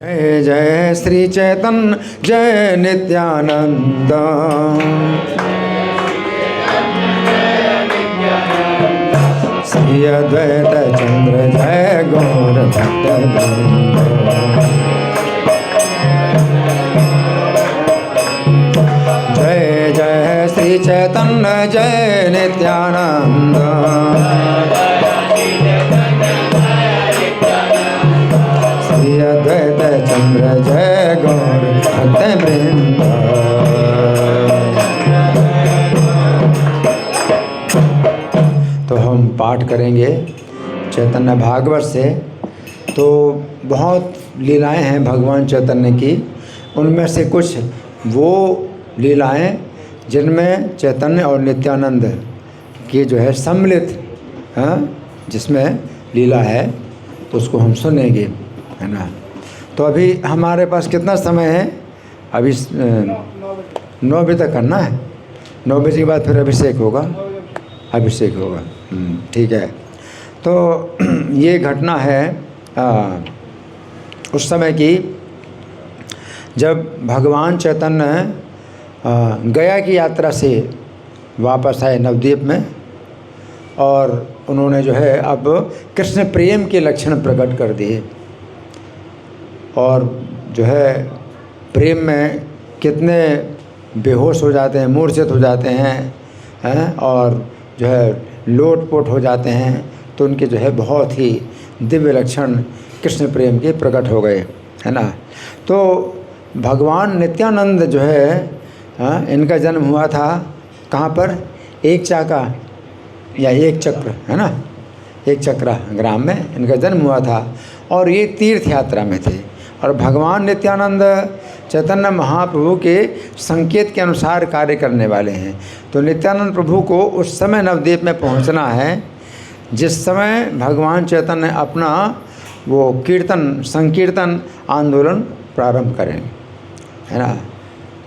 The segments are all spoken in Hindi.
जय जय श्री चैतन्य जय नित्यानंद। श्री अद्वैत चंद्र जय गौर भक्त वृंद। जय जय श्री चैतन्य जय नित्यानंद। श्री अद्वैत चंद्र जय गौर भक्त वृंद। तो हम पाठ करेंगे चैतन्य भागवत से। तो बहुत लीलाएं हैं भगवान चैतन्य की, उनमें से कुछ वो लीलाएं जिनमें चैतन्य और नित्यानंद की जो है सम्मिलित जिसमें लीला है, तो उसको हम सुनेंगे, है ना। तो अभी हमारे पास कितना समय है? अभी 9 बजे तक करना है। 9 बजे के बाद फिर अभिषेक होगा। ठीक है। तो ये घटना है उस समय की जब भगवान चैतन्य गया की यात्रा से वापस आए नवद्वीप में, और उन्होंने जो है अब कृष्ण प्रेम के लक्षण प्रकट कर दिए। और जो है प्रेम में कितने बेहोश हो जाते हैं, मूर्छित हो जाते हैं, और जो है लोटपोट हो जाते हैं। तो उनके जो है बहुत ही दिव्य लक्षण कृष्ण प्रेम के प्रकट हो गए, है ना। तो भगवान नित्यानंद जो है इनका जन्म हुआ था कहाँ पर? एक चाका या एक चक्र, है ना, एक चक्रा ग्राम में इनका जन्म हुआ था। और ये तीर्थ यात्रा में थे। और भगवान नित्यानंद चैतन्य महाप्रभु के संकेत के अनुसार कार्य करने वाले हैं। तो नित्यानंद प्रभु को उस समय नवद्वीप में पहुंचना है जिस समय भगवान चैतन्य अपना वो संकीर्तन आंदोलन प्रारंभ करें, है ना।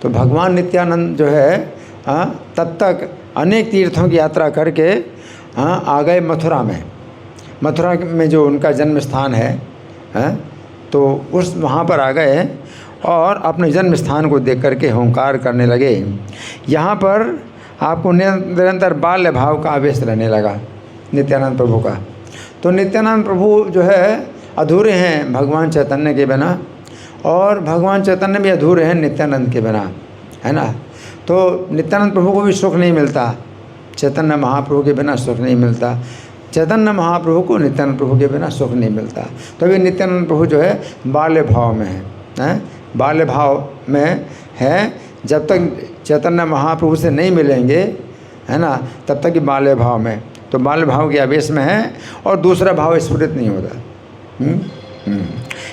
तो भगवान नित्यानंद जो है तब तक अनेक तीर्थों की यात्रा करके आ गए मथुरा में जो उनका जन्म स्थान है, तो उस वहाँ पर आ गए और अपने जन्म स्थान को देख करके हुंकार करने लगे। यहाँ पर आपको निरंतर बाल्य भाव का आवेश रहने लगा नित्यानंद प्रभु का। तो नित्यानंद प्रभु जो है अधूरे हैं भगवान चैतन्य के बिना, और भगवान चैतन्य भी अधूरे हैं नित्यानंद के बिना, है ना। तो नित्यानंद प्रभु को भी सुख नहीं मिलता, चैतन्य महाप्रभु के बिना सुख नहीं मिलता, चैतन्य महाप्रभु को नित्यानंद प्रभु के बिना सुख नहीं मिलता। तो अभी नित्यानंद प्रभु जो है बाल्य भाव में है, बाल्य भाव में है। जब तक चैतन्य महाप्रभु से नहीं मिलेंगे, है ना, तब तक ही बाल्य भाव में, तो बाल्य भाव के आवेश में है और दूसरा भाव स्फुरित नहीं होता।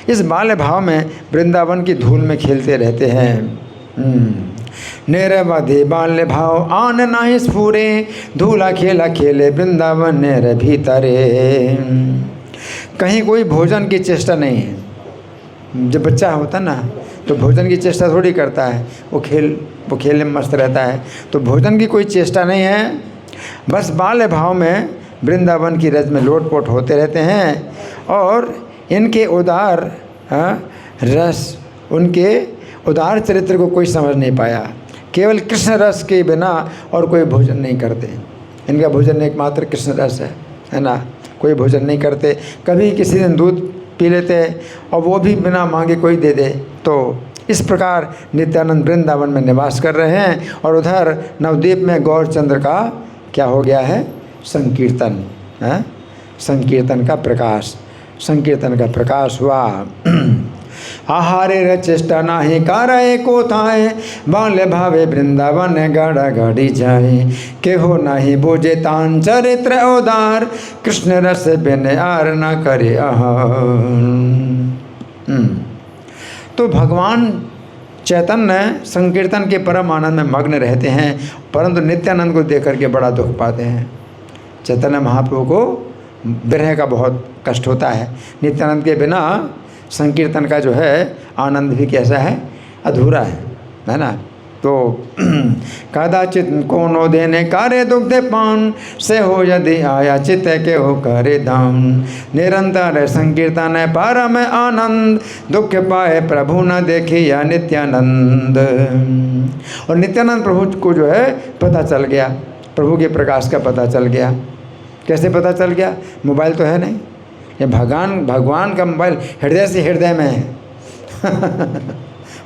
इस बाल्य भाव में वृंदावन की धूल में खेलते रहते हैं। निरवधि बाल्य भाव आन नाही स्फुरे, धूला खेला खेले वृंदावन नेर भीतरे। कहीं कोई भोजन की चेष्टा नहीं है। जब बच्चा होता ना तो भोजन की चेष्टा थोड़ी करता है, वो खेलने में मस्त रहता है। तो भोजन की कोई चेष्टा नहीं है, बस बाल्य भाव में वृंदावन की रज में लोटपोट होते रहते हैं। और इनके उदार रस, उनके उदार चरित्र को कोई समझ नहीं पाया। केवल कृष्ण रस के बिना और कोई भोजन नहीं करते। इनका भोजन एकमात्र कृष्ण रस है ना। कोई भोजन नहीं करते। कभी किसी दिन दूध पी लेते और वो भी बिना मांगे कोई दे दे। तो इस प्रकार नित्यानंद वृंदावन में निवास कर रहे हैं, और उधर नवद्वीप में गौरचंद्र का क्या हो गया है? संकीर्तन है, संकीर्तन का प्रकाश हुआ। आहारे चेष्टा नाही कारय को थाए, बाल्य भावे वृंदावन गड़ा गड़ी जाए। केहो नाही बोझे तान चरित्र उदार, कृष्ण रस बिन आर न करे तो भगवान चैतन्य संकीर्तन के परम आनंद में मग्न रहते हैं, परंतु नित्यानंद को देख करके बड़ा दुख पाते हैं। चैतन्य महाप्रभु को विरह का बहुत कष्ट होता है। नित्यानंद के बिना संकीर्तन का जो है आनंद भी कैसा है? अधूरा है ना। तो कदाचित कोनो देने कार्य दुग्ध पान से हो यदि आया चित्त के हो करे धाम निरंतर संकीर्तन है परम आनंद दुख पाए प्रभु न देखी या नित्यानंद। और नित्यानंद प्रभु को जो है पता चल गया, प्रभु के प्रकाश का पता चल गया। कैसे पता चल गया? मोबाइल तो है नहीं, ये भगवान का मोबाइल हृदय से हृदय में है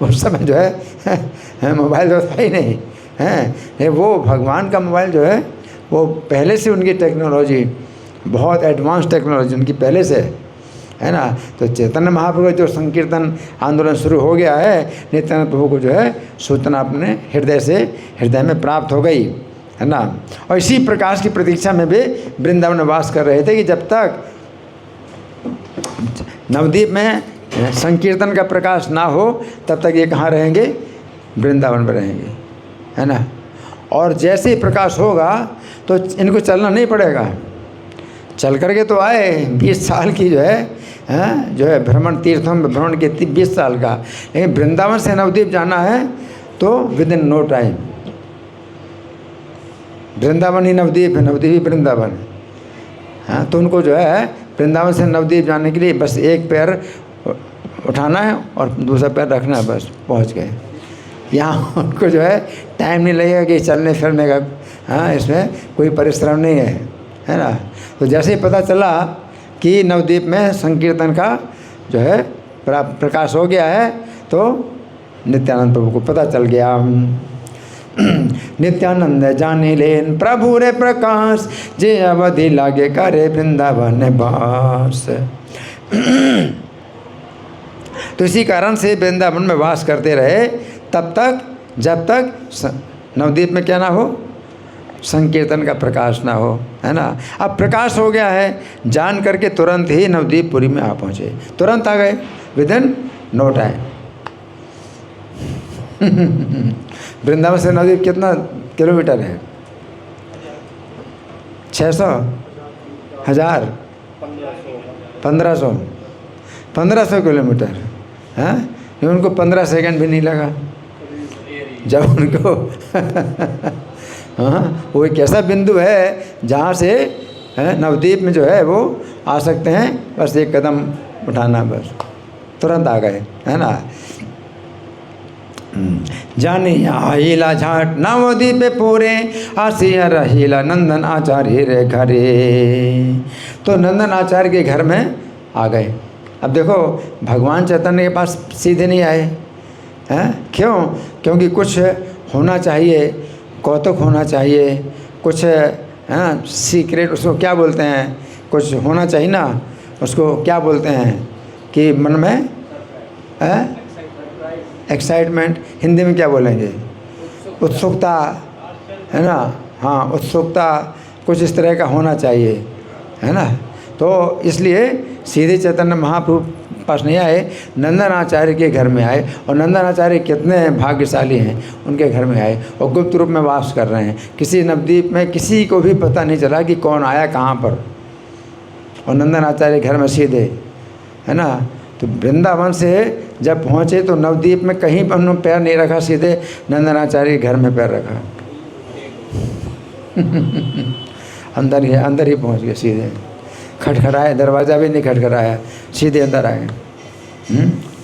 उस समय जो है मोबाइल तो था ही नहीं है, वो भगवान का मोबाइल जो है वो पहले से उनकी टेक्नोलॉजी बहुत एडवांस टेक्नोलॉजी उनकी पहले से है ना। तो चैतन्य महाप्रभु जो संकीर्तन आंदोलन शुरू हो गया है, नित्यानंद प्रभु को जो है सूचना अपने हृदय से हृदय में प्राप्त हो गई है ना। और इसी प्रकाश की प्रतीक्षा में भी वृंदावन में वास कर रहे थे कि जब तक नवद्वीप में संकीर्तन का प्रकाश ना हो तब तक ये कहाँ रहेंगे? वृंदावन में रहेंगे है ना। और जैसे ही प्रकाश होगा तो इनको चलना नहीं पड़ेगा, चल करके तो आए 20 साल की जो है भ्रमण तीर्थों में भ्रमण के 20 साल का, लेकिन वृंदावन से नवद्वीप जाना है तो within no time. Vrindavan ही नवद्वीप है, नवद्वीप ही वृंदावन है। हाँ, तो उनको जो है वृंदावन से नवद्वीप जाने के लिए बस एक पैर उठाना है और दूसरा पैर रखना है, बस पहुंच गए। यहाँ उनको जो है टाइम नहीं लगेगा कि चलने फिरने का, हाँ इसमें कोई परिश्रम नहीं है ना। तो जैसे ही पता चला कि नवद्वीप में संकीर्तन का जो है प्रकाश हो गया है तो नित्यानंद प्रभु को पता चल गया। नित्यानंद जाने लेन प्रभु रे प्रकाश जे अवधि लागे करे वृंदावन वास। तो इसी कारण से वृंदावन में वास करते रहे तब तक जब तक नवद्वीप में क्या ना हो? संकीर्तन का प्रकाश ना हो, है ना। अब प्रकाश हो गया है जान करके तुरंत ही नवद्वीपपुरी में आ पहुँचे, तुरंत आ गए within no time. Vrindavan से नवद्वीप कितना किलोमीटर है? 600, 1000, 1500 किलोमीटर है। उनको 15 सेकंड भी नहीं लगा जब उनको हाँ, वो एक ऐसा बिंदु है जहाँ से नवद्वीप में जो है वो आ सकते हैं, बस एक कदम उठाना, बस तुरंत आ गए है ना। जाने आइला झाट नवद्वीप पूरे आसिया रहीला नंदन आचार्य रे घरे। तो नंदन आचार्य के घर में आ गए। अब देखो भगवान चैतन्य के पास सीधे नहीं आए हैं, क्यों? क्योंकि कुछ होना चाहिए, कौतुक होना चाहिए, कुछ सीक्रेट, उसको क्या बोलते हैं, कुछ होना चाहिए ना, उसको क्या बोलते हैं कि मन में एक्साइटमेंट, हिंदी में क्या बोलेंगे? उत्सुकता है ना। हाँ, उत्सुकता कुछ इस तरह का होना चाहिए है ना। तो इसलिए सीधे चैतन्य महाप्रभु पास नहीं आए, नंदन आचार्य के घर में आए। और नंदन आचार्य कितने भाग्यशाली हैं, उनके घर में आए और गुप्त रूप में वास कर रहे हैं। किसी नवद्वीप में किसी को भी पता नहीं चला कि कौन आया कहाँ पर, और नंदन आचार्य घर में सीधे है ना। तो वृंदावन से जब पहुँचे तो नवद्वीप में कहीं पर उन्होंने पैर नहीं रखा, सीधे नंदन आचार्य के घर में पैर रखा अंदर ही पहुँच गए सीधे। खटखटाया, दरवाज़ा भी नहीं खटखटाया, सीधे अंदर आए।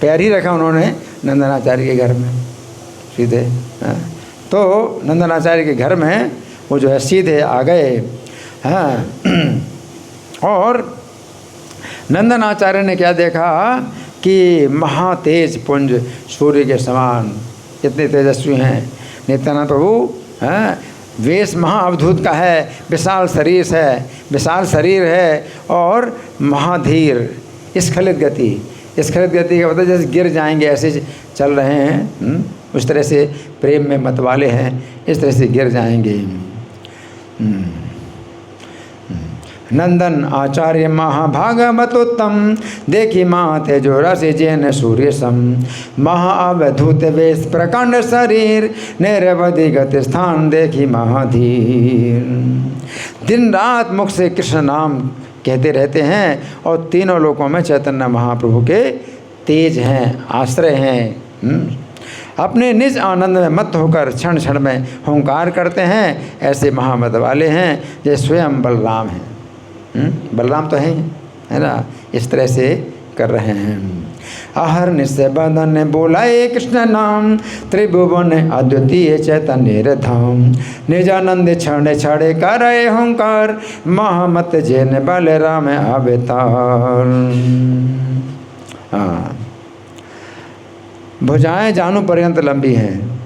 पैर ही रखा उन्होंने नंदनाचार्य के घर में सीधे। तो नंदनाचार्य के घर में वो जो है सीधे आ गए। हाँ, और नंदनाचार्य ने क्या देखा कि महातेज पुंज सूर्य के समान इतने तेजस्वी हैं नित्यानंद प्रभु। हाँ, वेश महाअवधूत का है, विशाल शरीर है और महाधीर स्खलित गति का मतलब जैसे गिर जाएंगे ऐसे चल रहे हैं। उस तरह से प्रेम में मतवाले हैं, इस तरह से गिर जाएंगे। नंदन आचार्य महाभागवतोत्तम देखी महा तेजो रस जैन सूर्य सम महाअवधूत वेश प्रकांड शरीर निरवधि गति स्थान देखी महाधीर। दिन रात मुख से कृष्ण नाम कहते रहते हैं और तीनों लोकों में चैतन्य महाप्रभु के तेज हैं, आश्रय हैं। अपने निज आनंद में मत होकर क्षण क्षण में हुंकार करते हैं, ऐसे महामत वाले हैं जैसे स्वयं बलराम हैं। बलराम तो हैं, है ना, इस तरह से कर रहे हैं। आहर निश्चय बदन ने बोला ये कृष्ण नाम, त्रिभुवन अद्वितीय चैतन्य धाम, निजानंद क्षण छड़े कर हुंकार, महामत जैन बलराम अवतार। हाँ, भुजाएं जानू पर्यंत लंबी हैं,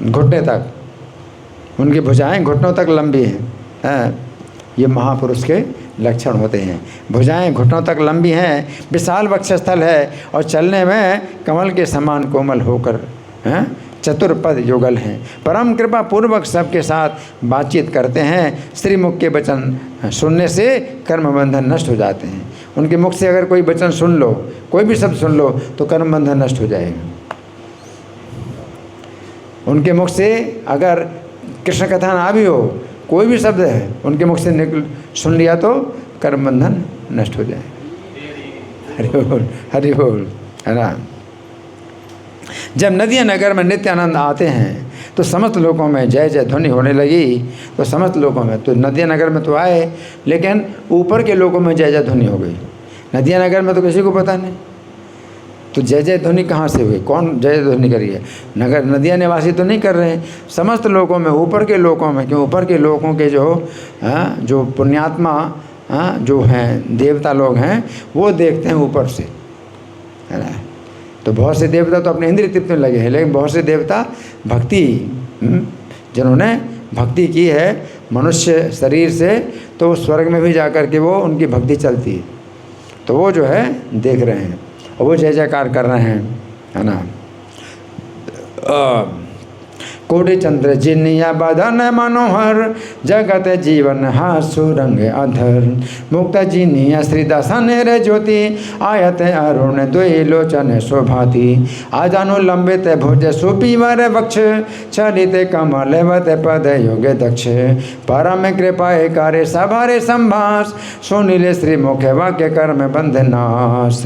घुटने तक, उनकी भुजाएं घुटनों तक लंबी हैं। ये महापुरुष के लक्षण होते हैं। भुजाएं घुटनों तक लंबी हैं, विशाल वक्षस्थल है और चलने में कमल के समान कोमल होकर चतुर्पद युगल हैं। परम कृपा पूर्वक सबके साथ बातचीत करते हैं। श्री मुख के वचन सुनने से कर्म बंधन नष्ट हो जाते हैं। उनके मुख से अगर कोई वचन सुन लो, कोई भी शब्द सुन लो तो कर्म बंधन नष्ट हो जाएगा। उनके मुख से अगर कृष्ण कथा ना भी हो, कोई भी शब्द है उनके मुख से निकल सुन लिया तो कर्म बंधन नष्ट हो जाए। हरि बोल, हरि बोल, है ना। जब नदिया नगर में नित्यानंद आते हैं तो समस्त लोगों में जय जय ध्वनि होने लगी। तो समस्त लोगों में तो नदिया नगर में तो आए, लेकिन ऊपर के लोगों में जय जय ध्वनि हो गई। नदिया नगर में तो किसी को पता नहीं, तो जय जय ध्वनि कहाँ से हुई, कौन जय ध्वनि करी है? नगर नदिया निवासी तो नहीं कर रहे हैं, समस्त लोगों में, ऊपर के लोगों में। क्यों? ऊपर के लोगों के जो पुण्यात्मा जो हैं, देवता लोग हैं, वो देखते हैं ऊपर से, है ना। तो बहुत से देवता तो अपने इंद्रिय तृप्त में लगे हैं, लेकिन बहुत से देवता भक्ति, जिन्होंने भक्ति की है मनुष्य शरीर से, तो स्वर्ग में भी जा कर के वो उनकी भक्ति चलती है, तो वो जो है देख रहे हैं और वो जय जयकार कर रहे हैं, है ना। कोटि चंद्र जिनिया बदन मनोहर, जगत जीवन हासुरंग अधर, मुक्त जिनिया श्रीदासन रे ज्योति, आयत अरुण द्वै लोचन शोभाति, आजानु लंबित भुज सुपीवर वक्ष, चलित कमलवत पद युग दक्ष, परम कृपा कार्य सभारे संभास, सुनील श्री मुख वाक्य कर्म बंधनास।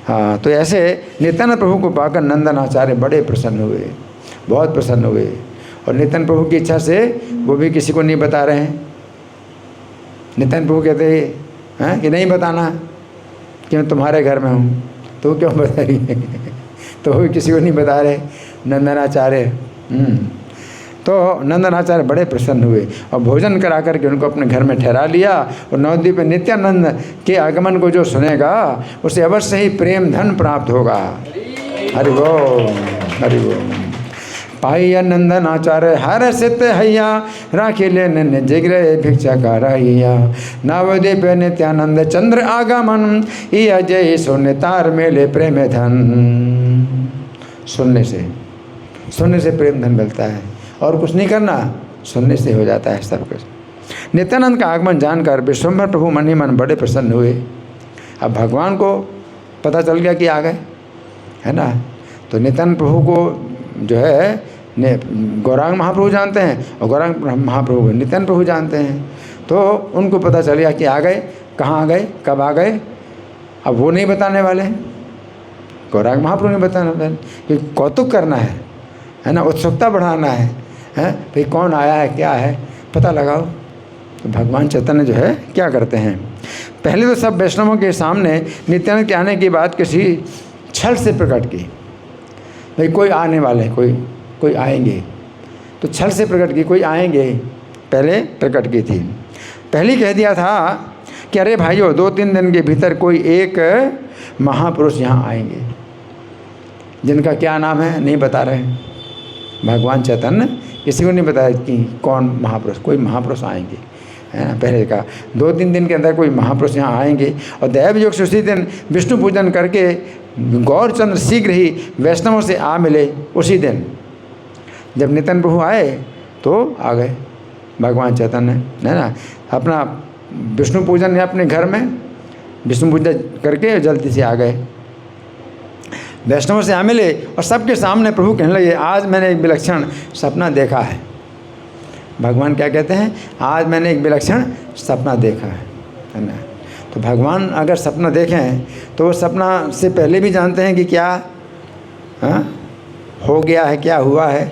हाँ, तो ऐसे नित्यानंद प्रभु को पाकर नंदन आचार्य बड़े प्रसन्न हुए, बहुत प्रसन्न हुए। और नित्यानंद प्रभु की इच्छा से वो भी किसी को नहीं बता रहे हैं। नित्यानंद प्रभु कहते हैं कि नहीं बताना कि मैं तुम्हारे घर में हूँ, तो क्यों बता रही है? तो वो भी किसी को नहीं बता रहे नंदनाचार्य। तो नंदनाचार्य बड़े प्रसन्न हुए और भोजन करा करके उनको अपने घर में ठहरा लिया। और नवद्वीप में नित्यानंद के आगमन को जो सुनेगा उसे अवश्य ही प्रेम धन प्राप्त होगा। हरि बोल, हरि बोल। पाइया नंदनाचार्य हर सित हैया, राखी लेने जिग्रे भिक्षा कराइया, नवद्वीप नित्यानंद चंद्र आगमन, या जय सुन तार मेले प्रेम धन। सुनने से प्रेम धन मिलता है, और कुछ नहीं करना, सुनने से हो जाता है सब कुछ। नित्यानंद का आगमन जानकर विश्वम्भर प्रभु मन ही मन बड़े प्रसन्न हुए। अब भगवान को पता चल गया कि आ गए, है ना। तो नित्यानंद प्रभु को जो है गौरांग महाप्रभु जानते हैं, और गौरांग महाप्रभु नित्यानंद प्रभु जानते हैं। तो उनको पता चल गया कि आ गए। कहाँ आ गए, कब आ गए, अब वो नहीं बताने वाले हैं, गौरांग महाप्रभु नहीं बताने वाले, क्योंकि कौतुक करना है ना, उत्सुकता बढ़ाना है भाई कौन आया है, क्या है, पता लगाओ। तो भगवान चैतन्य जो है क्या करते हैं, पहले तो सब वैष्णवों के सामने नित्यानंद के आने की बात किसी छल से प्रकट की। भाई कोई आने वाले हैं, कोई आएंगे, तो छल से प्रकट की, कोई आएंगे, पहले प्रकट की थी। पहले कह दिया था कि अरे भाइयों 2-3 दिन के भीतर कोई एक महापुरुष यहाँ आएंगे, जिनका क्या नाम है नहीं बता रहे। भगवान चैतन्य किसी को नहीं बताया कि कौन महापुरुष, कोई महापुरुष आएंगे, है ना। पहले का 2-3 दिन के अंदर कोई महापुरुष यहाँ आएंगे। और दैव योग से उसी दिन विष्णु पूजन करके गौरचंद्र शीघ्र ही वैष्णवों से आ मिले। उसी दिन जब नित्यानंद प्रभु आए तो आ गए भगवान चैतन्य, है ना। अपना विष्णु पूजन है अपने घर में, विष्णु पूजन करके जल्दी से आ गए, वैष्णवों से आ मिले। और सबके सामने प्रभु कहने लगे आज मैंने एक विलक्षण सपना देखा है। भगवान क्या कहते हैं, आज मैंने एक विलक्षण सपना देखा है ना। तो भगवान अगर सपना देखें तो वो सपना से पहले भी जानते हैं कि क्या हाँ, हो गया है, क्या हुआ है,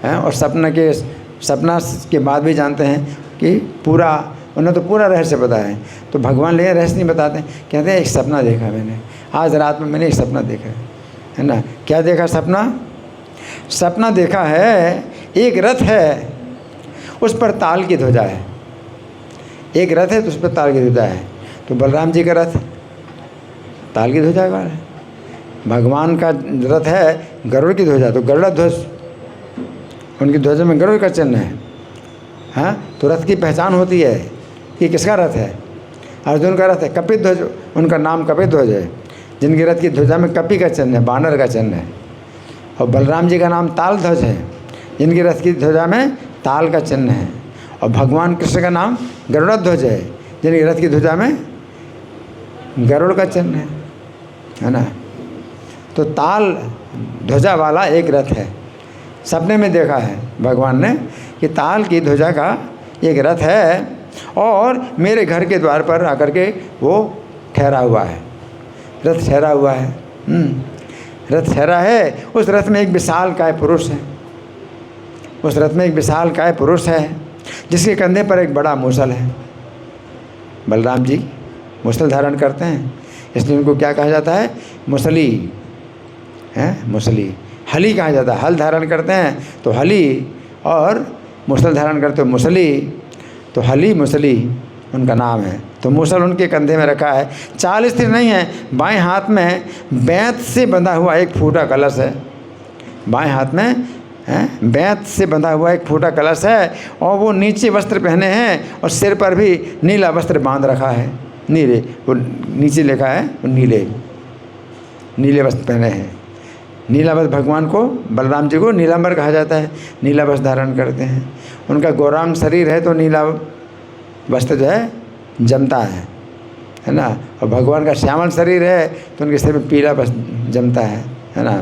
हाँ, और सपना के बाद भी जानते हैं कि पूरा, उन्हें तो पूरा रहस्य पता है। तो भगवान ले रहस्य नहीं बताते, कहते हैं एक सपना देखा मैंने, आज रात में मैंने एक सपना देखा है ना। क्या देखा सपना देखा है, एक रथ है, उस पर ताल की ध्वजा है। एक रथ है तो उस पर ताल की ध्वजा है। तो बलराम जी का रथ ताल की ध्वजा वाला है, भगवान का रथ है गरुड़ की ध्वजा, तो गरुड़ ध्वज, उनकी ध्वजा में गरुड़ का चिन्ह है। हाँ, तो रथ की पहचान होती है कि किसका रथ है। अर्जुन का रथ है कपित ध्वज, उनका नाम कपित ध्वज है, जिनकी रथ की ध्वजा में कपि का चिन्ह है, बानर का चिन्ह है। और बलराम जी का नाम ताल ध्वज है, जिनकी रथ की ध्वजा में ताल का चिन्ह है। और भगवान कृष्ण का नाम गरुड़ ध्वज है, जिनकी रथ की ध्वजा में गरुड़ का चिन्ह है ना। तो ताल ध्वजा वाला एक रथ है। सपने में देखा है भगवान ने कि ताल की ध्वजा का एक रथ है और मेरे घर के द्वार पर आकर के वो ठहरा हुआ है, रथ ठहरा हुआ है। रथ ठहरा है, उस रथ में एक विशालकाय पुरुष है, उस रथ में एक विशालकाय पुरुष है जिसके कंधे पर एक बड़ा मूसल है। बलराम जी मूसल धारण करते हैं, इसलिए उनको क्या कहा जाता है, मुसली है, मुसली। हली कहा जाता है, हल धारण करते हैं तो हली, और मूसल धारण करते हो मुसली, तो हली मुसली उनका नाम है। तो मूसल उनके कंधे में रखा है। चाल स्थिर नहीं है, बाएं हाथ में बेंत से बंधा हुआ एक फूटा कलश है, बाएं हाथ में बेंत से बंधा हुआ एक फूटा कलश है, और वो नीचे वस्त्र पहने हैं और सिर पर भी नीला वस्त्र बांध रखा है, नीले, वो नीचे लिखा है वो नीले वस्त्र पहने हैं। नीला वस्त्र भगवान को, बलराम जी को नीलांबर कहा जाता है, नीला वस्त्र धारण करते हैं। उनका गौरांग शरीर है तो नीला वस्त्र जो है जमता है ना। और भगवान का श्यामल शरीर है तो उनके सिर में पीला वस्त्र जमता है ना।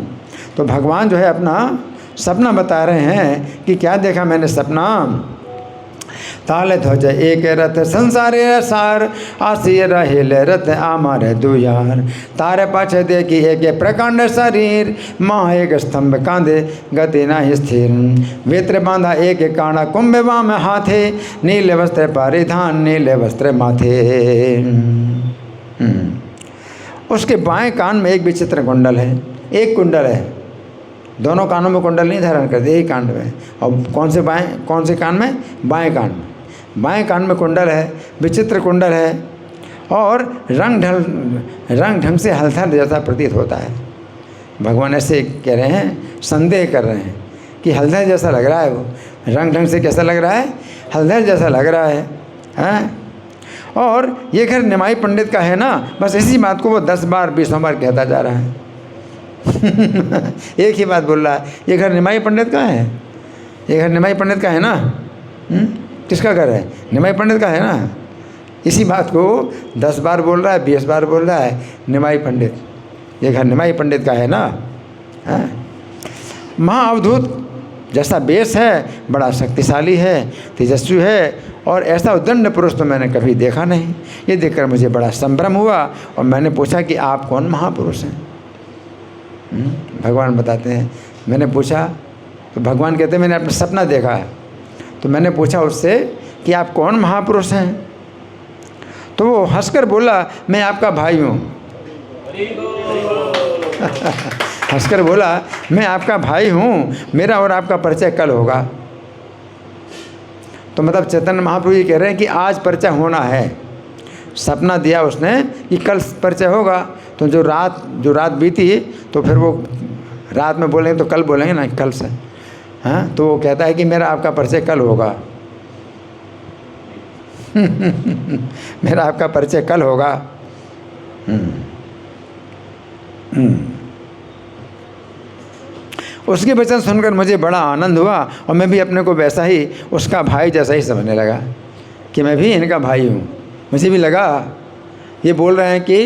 तो भगवान जो है अपना सपना बता रहे हैं कि क्या देखा मैंने सपना, ताल ध्वज एक रथ संसारे सार, आसी रहेल रथ आमार दुयार, तारे पाछे देखी एक प्रकांड शरीर, माँ एक स्तंभ कांधे गति नहीं स्थिर, वेत्र बांधा एक काणा कुंभ वाम हाथे, नीले वस्त्र परिधान नीले वस्त्र माथे। उसके बाएं कान में एक विचित्र कुंडल है, एक कुंडल है, दोनों कानों में कुंडल नहीं धारण करते, एक कान में। और कौन से कान में, बाएं कान में, बाएं कान में कुंडल है, विचित्र कुंडल है, और रंग ढंग से हलचल जैसा प्रतीत होता है। भगवान ऐसे कह रहे हैं, संदेह कर रहे हैं कि हलचल जैसा लग रहा है, वो रंग ढंग से कैसा लग रहा है, हलचल जैसा लग रहा है, हैं? और ये घर निमाई पंडित का है ना, बस इसी बात को वो 10 बार 20 बार कहता जा रहा है। एक ही बात बोल रहा है, ये घर निमाई पंडित का है, ये घर निमाई पंडित का है ना। किसका घर है, निमाई पंडित का है ना। इसी बात को 10 बार बोल रहा है, 20 बार बोल रहा है, निमाई पंडित, ये घर निमाई पंडित का है ना। महाअवधूत जैसा बेस है, बड़ा शक्तिशाली है, तेजस्वी है, और ऐसा उद्दंड पुरुष तो मैंने कभी देखा नहीं। ये देखकर मुझे बड़ा संभ्रम हुआ और मैंने पूछा कि आप कौन महापुरुष हैं। भगवान बताते हैं, मैंने पूछा तो भगवान कहते हैं मैंने अपना सपना देखा है। तो मैंने पूछा उससे कि आप कौन महापुरुष हैं, तो वो हंसकर बोला मैं आपका भाई हूँ। हंसकर बोला मैं आपका भाई हूँ, मेरा और आपका परिचय कल होगा। तो मतलब चैतन्य महाप्रभु ये कह रहे हैं कि आज परिचय होना है। सपना दिया उसने कि कल परिचय होगा, तो जो रात बीती तो फिर वो रात में बोलेंगे तो कल बोलेंगे ना, कल से। हाँ, तो वो कहता है कि मेरा आपका परिचय कल होगा। मेरा आपका परिचय कल होगा। उसके वचन सुनकर मुझे बड़ा आनंद हुआ और मैं भी अपने को वैसा ही उसका भाई जैसा ही समझने लगा कि मैं भी इनका भाई हूँ। मुझे भी लगा ये बोल रहे हैं कि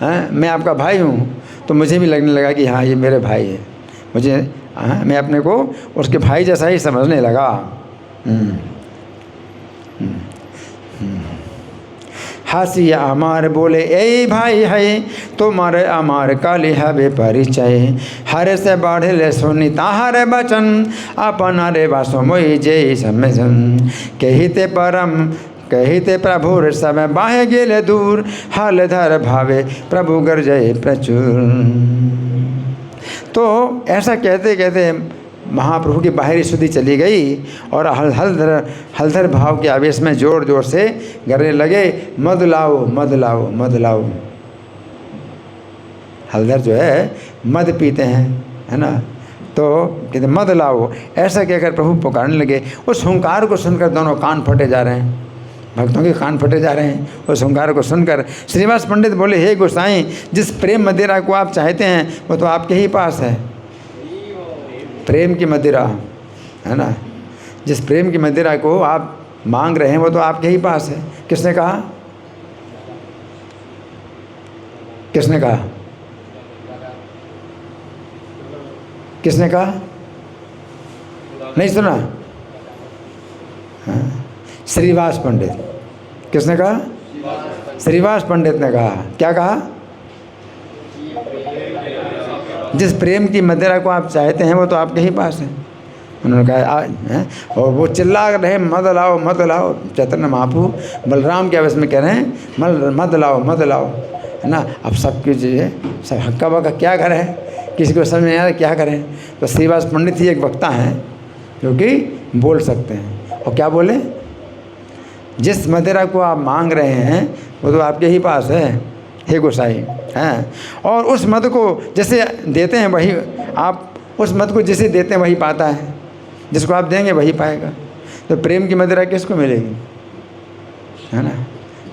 हाँ मैं आपका भाई हूँ, तो मुझे भी लगने लगा कि हाँ ये मेरे भाई है। मुझे मैं अपने को उसके भाई जैसा ही समझने लगा। हासिया अमार बोले ए भाई है तुम्हारे अमार काली हवे परिचय हरे से बाढ़ ले सुनी ताहारे बचन अपन रे वासो मोई जय समझन कहिते परम कहिते प्रभुर सब बाहे गेले दूर हाल धर भावे प्रभु गर्जय प्रचुर। तो ऐसा कहते कहते महाप्रभु की बाहरी शुद्धि चली गई और हलधर भाव के आवेश में जोर जोर से गरने लगे मद लाओ मद लाओ मद लाओ। हलधर जो है मद पीते हैं, है ना, तो कहते मद लाओ, ऐसा कहकर प्रभु पुकारने लगे। उस हुंकार को सुनकर दोनों कान फटे जा रहे हैं, भक्तों के कान फटे जा रहे हैं। उस हुंकार को सुनकर श्रीनिवास पंडित बोले हे गोसाई, जिस प्रेम मदिरा को आप चाहते हैं वो तो आपके ही पास है। प्रेम की मदिरा, है ना, जिस प्रेम की मदिरा को आप मांग रहे हैं वो तो आपके ही पास है। किसने कहा? किसने कहा? किसने कहा? नहीं सुना? हाँ, श्रीवास पंडित। किसने कहा? श्रीवास पंडित ने कहा। क्या कहा? जिस प्रेम की मदिरा को आप चाहते हैं वो तो आपके ही पास है। उन्होंने कहा और वो चिल्ला रहे मद लाओ मद लाओ। चैतन्य महाप्रभु बलराम के आवेश में कह रहे हैं मद लाओ मद लाओ, है ना। अब सब चीज़ें सब हक्का बक्का क्या करें, किसी को समझ नहीं आ रहा क्या करें। तो श्रीवास पंडित ही एक वक्ता हैं जो कि बोल सकते हैं। और क्या बोले? जिस मदिरा को आप मांग रहे हैं वो तो आपके ही पास है हे गोसाई, हैं। और उस मद को जैसे देते हैं वही आप, उस मद को जिसे देते हैं वही पाता है, जिसको आप देंगे वही पाएगा। तो प्रेम की मदिरा किसको मिलेगी, है ना।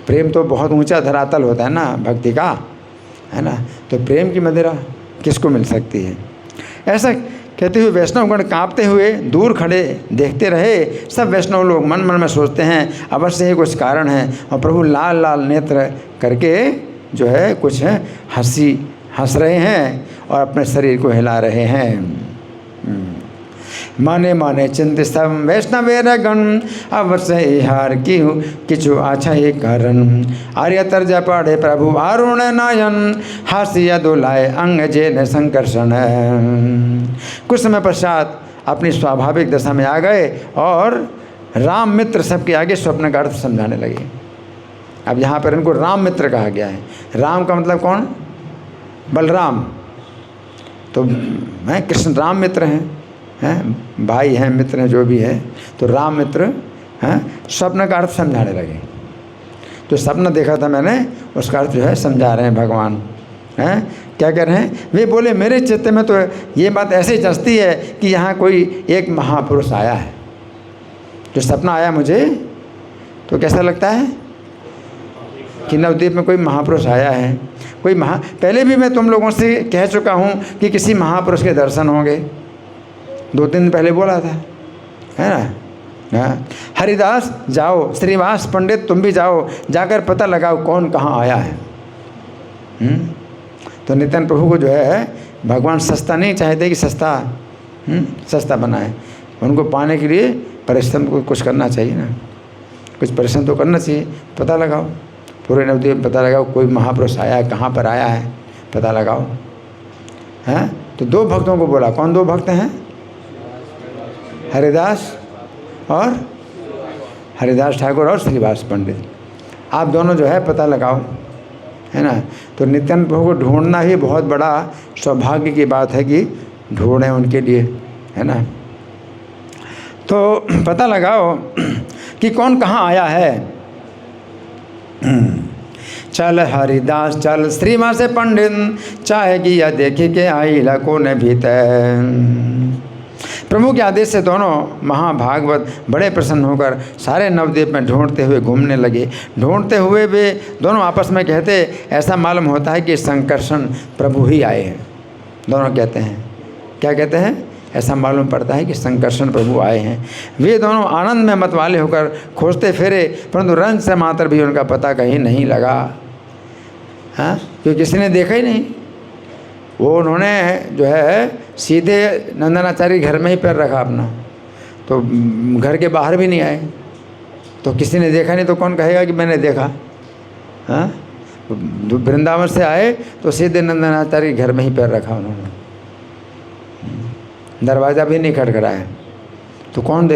प्रेम तो बहुत ऊंचा धरातल होता है ना भक्ति का, है ना। तो प्रेम की मदिरा किसको मिल सकती है। ऐसा कहते हुए वैष्णवगण कांपते हुए दूर खड़े देखते रहे। सब वैष्णव लोग मन मन में सोचते हैं अवश्य ही कुछ कारण है। और प्रभु लाल लाल नेत्र करके जो है कुछ हंस रहे हैं और अपने शरीर को हिला रहे हैं। माने माने चिंतित सब वैष्णवेर गण अवश्य हार की किचु आछा ही कारण। आर्य तर्ज पढ़े प्रभु अरुण नयन हासिया दोलाए अंग जेन संकर्षण। कुछ समय पश्चात अपनी स्वाभाविक दशा में आ गए और राम मित्र सबके आगे स्वप्न का अर्थ समझाने लगे। अब यहाँ पर इनको राम मित्र कहा गया है। राम का मतलब कौन? बलराम। तो हैं कृष्ण राम मित्र हैं, भाई हैं, मित्र हैं, जो भी है। तो राम मित्र हैं, स्वप्न का अर्थ समझाने लगे। तो सपना देखा था मैंने, उसका अर्थ जो है समझा रहे हैं भगवान, हैं। क्या कह रहे हैं? वे बोले मेरे चित्त में तो ये बात ऐसे जचती है कि यहाँ कोई एक महापुरुष आया है। जो सपना आया मुझे तो कैसा लगता है कि नवद्वीप में कोई महापुरुष आया है। कोई पहले भी मैं तुम लोगों से कह चुका हूँ कि किसी महापुरुष के दर्शन होंगे, 2-3 दिन पहले बोला था, है ना। हाँ, हरिदास जाओ, श्रीवास पंडित तुम भी जाओ, जाकर पता लगाओ कौन कहाँ आया है। तो नित्यानंद प्रभु को जो है भगवान सस्ता नहीं चाहते कि सस्ता बनाए। उनको पाने के लिए परिश्रम को कुछ करना चाहिए ना, कुछ परिश्रम तो करना चाहिए। पता लगाओ, पूरे नवद्वीप में पता लगाओ कोई महापुरुष आया है, कहाँ पर आया है, पता लगाओ, हैं। तो 2 भक्तों को बोला। कौन 2 भक्त हैं? हरिदास और हरिदास ठाकुर और श्रीवास पंडित। आप दोनों जो है पता लगाओ, है ना। तो नित्यानंद प्रभु को ढूंढना ही बहुत बड़ा सौभाग्य की बात है कि ढूंढें उनके लिए, है ना। तो पता लगाओ कि कौन कहाँ आया है। चल हरिदास चल श्रीवास पंडित चाहेगी यह देखे के आई लको ने भीतर। प्रभु के आदेश से दोनों महाभागवत बड़े प्रसन्न होकर सारे नवद्वीप में ढूंढते हुए घूमने लगे। ढूंढते हुए वे दोनों आपस में कहते ऐसा मालूम होता है कि संकर्षण प्रभु ही आए हैं। दोनों कहते हैं, क्या कहते हैं? ऐसा मालूम पड़ता है कि संकर्षण प्रभु आए हैं। वे दोनों आनंद में मतवाले होकर खोजते फिरे, परंतु रंग से मात्र भी उनका पता कहीं नहीं लगा। हाँ, क्योंकि किसी ने देखा ही नहीं। वो उन्होंने जो है सीधे नंदनाचार्य घर में ही पैर रखा अपना, तो घर के बाहर भी नहीं आए। तो किसी ने देखा नहीं तो कौन कहेगा कि मैंने देखा, हाँ, वृंदावन से आए तो सीधे नंदनाचार्य के घर में ही पैर रखा उन्होंने, दरवाज़ा भी नहीं खटखटाया। तो कौन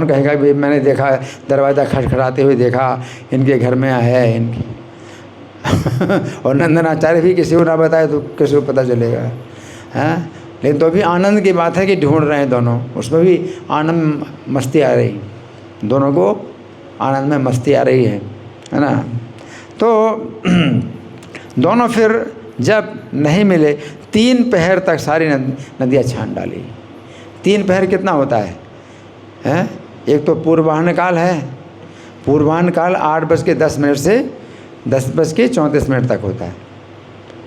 कहेगा भी मैंने देखा दरवाज़ा खटखटाते हुए देखा, इनके घर में है इनकी और नंदनाचार्य भी किसी को ना बताए तो किसी को पता चलेगा, हैं? लेकिन तो भी आनंद की बात है कि ढूंढ रहे हैं दोनों, उसमें भी आनंद मस्ती आ रही, दोनों को आनंद में मस्ती आ रही है ना। तो दोनों फिर जब नहीं मिले 3 पहर तक सारी नदियाँ छान डाली। 3 पहर कितना होता है, हैं? एक तो पूर्वाह्न काल है, पूर्वाह्न काल 8:10 से 10:34 तक होता है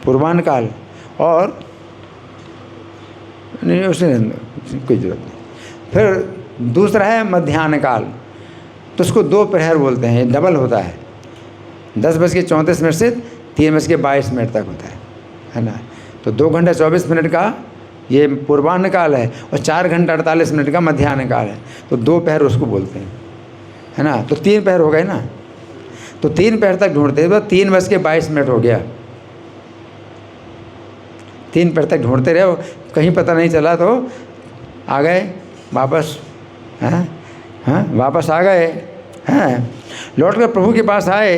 पूर्वाह्न काल, और नहीं उसमें कोई ज़रूरत नहीं। फिर दूसरा है मध्याह्न काल, तो उसको 2 प्रहर बोलते हैं, डबल होता है, 10:34 से 3:22 तक होता है ना। तो 2 घंटा 24 मिनट का ये पूर्वाह्न काल है और 4 घंटा 48 मिनट का मध्याह्न काल है, तो 2 पहर उसको बोलते हैं, है ना। तो 3 पहर हो गए ना, तो 3 पहर तक ढूंढते हैं, 3:22 हो गया, 3 पहर तक ढूंढते रहे, कहीं पता नहीं चला तो आ गए वापस, हैं? वापस आ गए, हैं? लौट कर प्रभु के पास आए,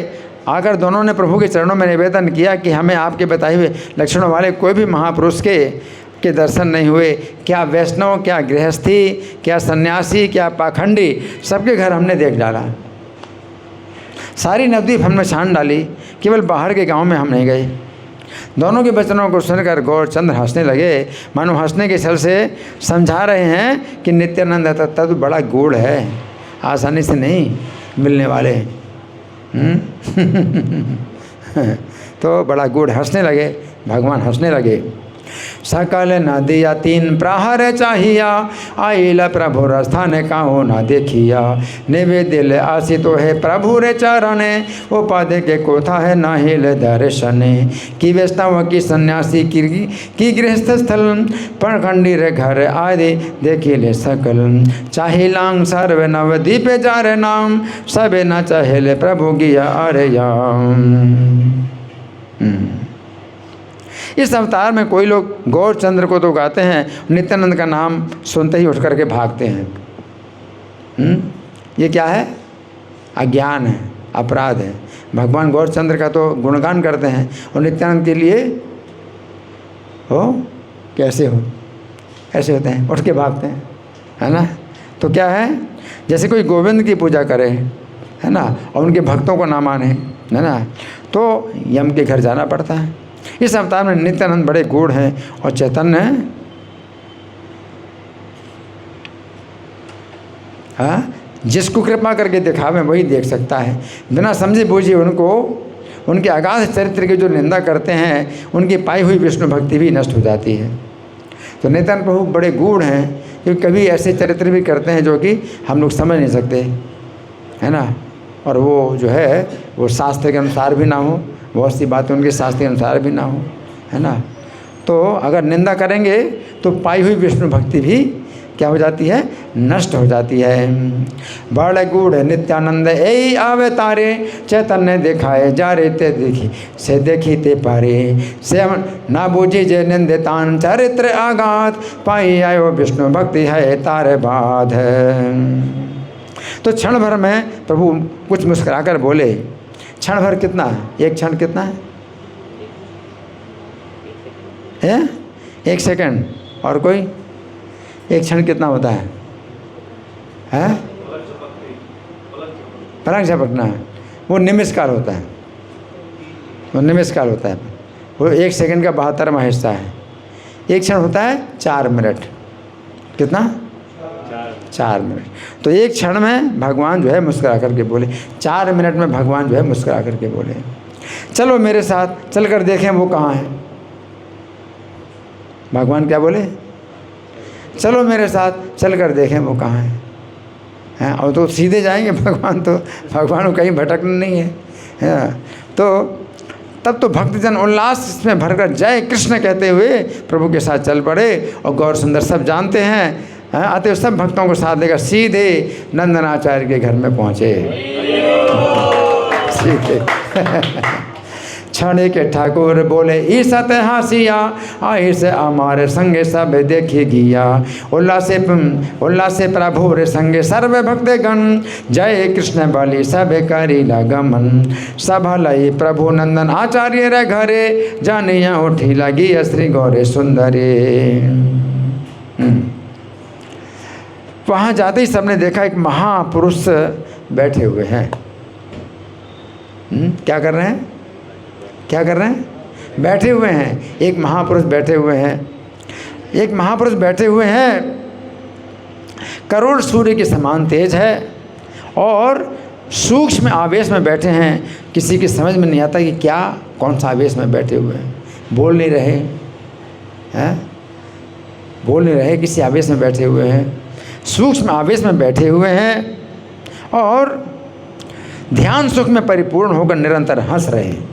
आकर दोनों ने प्रभु के चरणों में निवेदन किया कि हमें आपके बताए हुए लक्षणों वाले कोई भी महापुरुष के दर्शन नहीं हुए। क्या वैष्णव, क्या गृहस्थी, क्या सन्यासी, क्या पाखंडी, सबके घर हमने देख डाला, सारी नवद्वीप हमने छान डाली, केवल बाहर के गांव में हम नहीं गए। दोनों के वचनों को सुनकर गौरचंद्र हंसने लगे, मानो हंसने के छल से समझा रहे हैं कि नित्यानंद तत्व तो बड़ा गूढ़ है, आसानी से नहीं मिलने वाले। तो बड़ा गूढ़, हंसने लगे, भगवान हंसने लगे। सकल नदिया 3 प्रहर चाहिया, आइल प्रभु स्थान काहो ना देखिया, निवेदिल आसितो है प्रभु रे चरणे, वो पद के कोथा है नाहिल दर्शने, की वैष्णव की सन्यासी की गृहस्थ स्थल, पणखंडी रे घर आदि देखिले सकल, चाहिलांग सर्व नवदीप जार नाम, सबे न चहेले प्रभु गिया अरयाम। इस अवतार में कोई लोग गौरचंद्र को तो गाते हैं, नित्यानंद का नाम सुनते ही उठ करके भागते हैं। ये क्या है? अज्ञान है, अपराध है। भगवान गौरचंद्र का तो गुणगान करते हैं और नित्यानंद के लिए हो कैसे हो, ऐसे होते हैं, उठ के भागते हैं, है ना। तो क्या है, जैसे कोई गोविंद की पूजा करे, है ना, और उनके भक्तों को ना माने, है ना, तो यम के घर जाना पड़ता है। इस अवतार में नित्यानंद बड़े गूढ़ हैं और चैतन्य, हाँ, जिसको कृपा करके दिखावे वही देख सकता है। बिना समझे बूझे उनको, उनके अगाध चरित्र की जो निंदा करते हैं, उनकी पाई हुई विष्णु भक्ति भी नष्ट हो जाती है। तो नित्यानंद प्रभु बड़े गूढ़ हैं, क्योंकि कभी ऐसे चरित्र भी करते हैं जो कि हम लोग समझ नहीं सकते, है ना। और वो जो है वो शास्त्र के अनुसार भी ना हो, बहुत सी बातें उनके शास्त्र के अनुसार भी ना हो, है ना। तो अगर निंदा करेंगे तो पाई हुई विष्णु भक्ति भी क्या हो जाती है, नष्ट हो जाती है। बड़ गूढ़ नित्यानंद ए आवे तारे, चैतन्य दिखाए जा रे ते देखी से देखी ते पारे, से ना बूझी जे निंदितान चरित्र आघात, पाई आयो विष्णु भक्ति है तारे बाध। तो क्षण भर में प्रभु कुछ मुस्कुराकर बोले, क्षण भर कितना है, एक क्षण कितना है? 1 सेकंड। और कोई एक क्षण कितना होता है? पलक झपकना है, वो निमिषकाल होता है, वो निमिषकाल होता है, वो 1 सेकंड का 72वां हिस्सा है। एक क्षण होता है 4 मिनट। कितना? 4 मिनट। तो एक क्षण में भगवान जो है मुस्कुरा करके बोले, 4 मिनट में भगवान जो है मुस्कुरा करके बोले, चलो मेरे साथ चल कर देखें वो कहाँ है। भगवान क्या बोले? चलो मेरे साथ चल कर देखें वो कहाँ है। हैं, और तो सीधे जाएंगे भगवान, तो भगवान को कहीं भटकना नहीं है। तो तब तो भक्तजन उल्लास में भरकर जय कृष्ण कहते हुए प्रभु के साथ चल पड़े। और गौर सुंदर सब जानते हैं, आते सब भक्तों को साथ लेकर सीधे नंदनाचार्य के घर में पहुँचे। सीधे छाड़े के ठाकुर बोले ईसत हासिया आई से हमारे संगे सब देखे गिया उल्लासे प्रभु रे संगे सर्व भक्त गण जय कृष्ण बलि सब करी लगमन सब लई प्रभु नंदन आचार्य रे घरे जानिया उठी लगी श्री गौरे सुंदरे। वहाँ जाते ही सबने देखा एक महापुरुष बैठे हुए हैं। क्या कर रहे हैं? क्या कर रहे हैं? बैठे हुए हैं। एक महापुरुष बैठे हुए हैं। एक महापुरुष बैठे हुए हैं, करोड़ सूर्य के समान तेज है और सूक्ष्म आवेश में बैठे हैं। किसी की समझ में नहीं आता कि क्या कौन सा आवेश में बैठे हुए हैं। बोल नहीं रहे हैं, बोल नहीं रहे, किसी आवेश में बैठे हुए हैं, सूक्ष्म आवेश में बैठे हुए हैं और ध्यान सुख में परिपूर्ण होकर निरंतर हंस रहे हैं,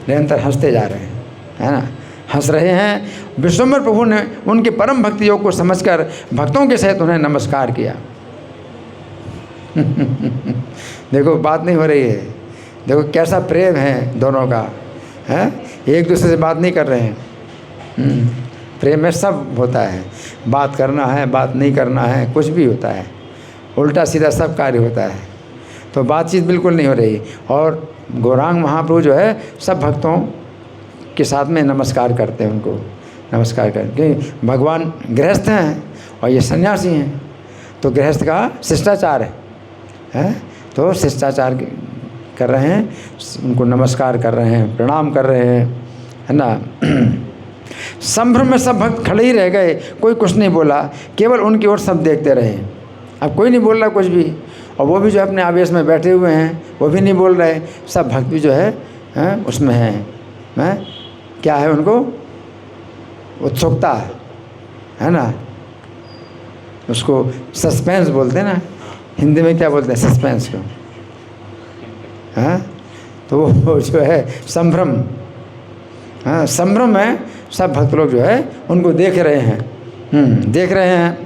निरंतर हंसते जा रहे हैं, है ना, हंस रहे हैं। विश्वम्भर प्रभु ने उनके परम भक्ति योग को समझकर भक्तों के सहित उन्हें नमस्कार किया। देखो बात नहीं हो रही है, देखो कैसा प्रेम है दोनों का, है, एक दूसरे से बात नहीं कर रहे हैं। प्रेम में सब होता है, बात करना है, बात नहीं करना है, कुछ भी होता है, उल्टा सीधा सब कार्य होता है। तो बातचीत बिल्कुल नहीं हो रही। और गौरांग महाप्रभु जो है सब भक्तों के साथ में नमस्कार करते हैं, उनको नमस्कार करते, क्योंकि भगवान गृहस्थ हैं और ये सन्यासी हैं, तो गृहस्थ का शिष्टाचार है, तो शिष्टाचार कर रहे हैं, उनको नमस्कार कर रहे हैं, प्रणाम कर रहे हैं, है ना। संभ्रम में सब भक्त खड़े ही रह गए, कोई कुछ नहीं बोला, केवल उनकी ओर सब देखते रहे। अब कोई नहीं बोल रहा कुछ भी, और वो भी जो अपने आवेश में बैठे हुए हैं वो भी नहीं बोल रहे। सब भक्त भी जो है उसमें हैं, क्या है, उनको उत्सुकता है ना, उसको सस्पेंस बोलते हैं ना, हिंदी में क्या बोलते हैं सस्पेंस को, हाँ, तो वो जो है संभ्रम, हाँ, संभ्रम में सब भक्त लोग जो है उनको देख रहे हैं, देख रहे हैं।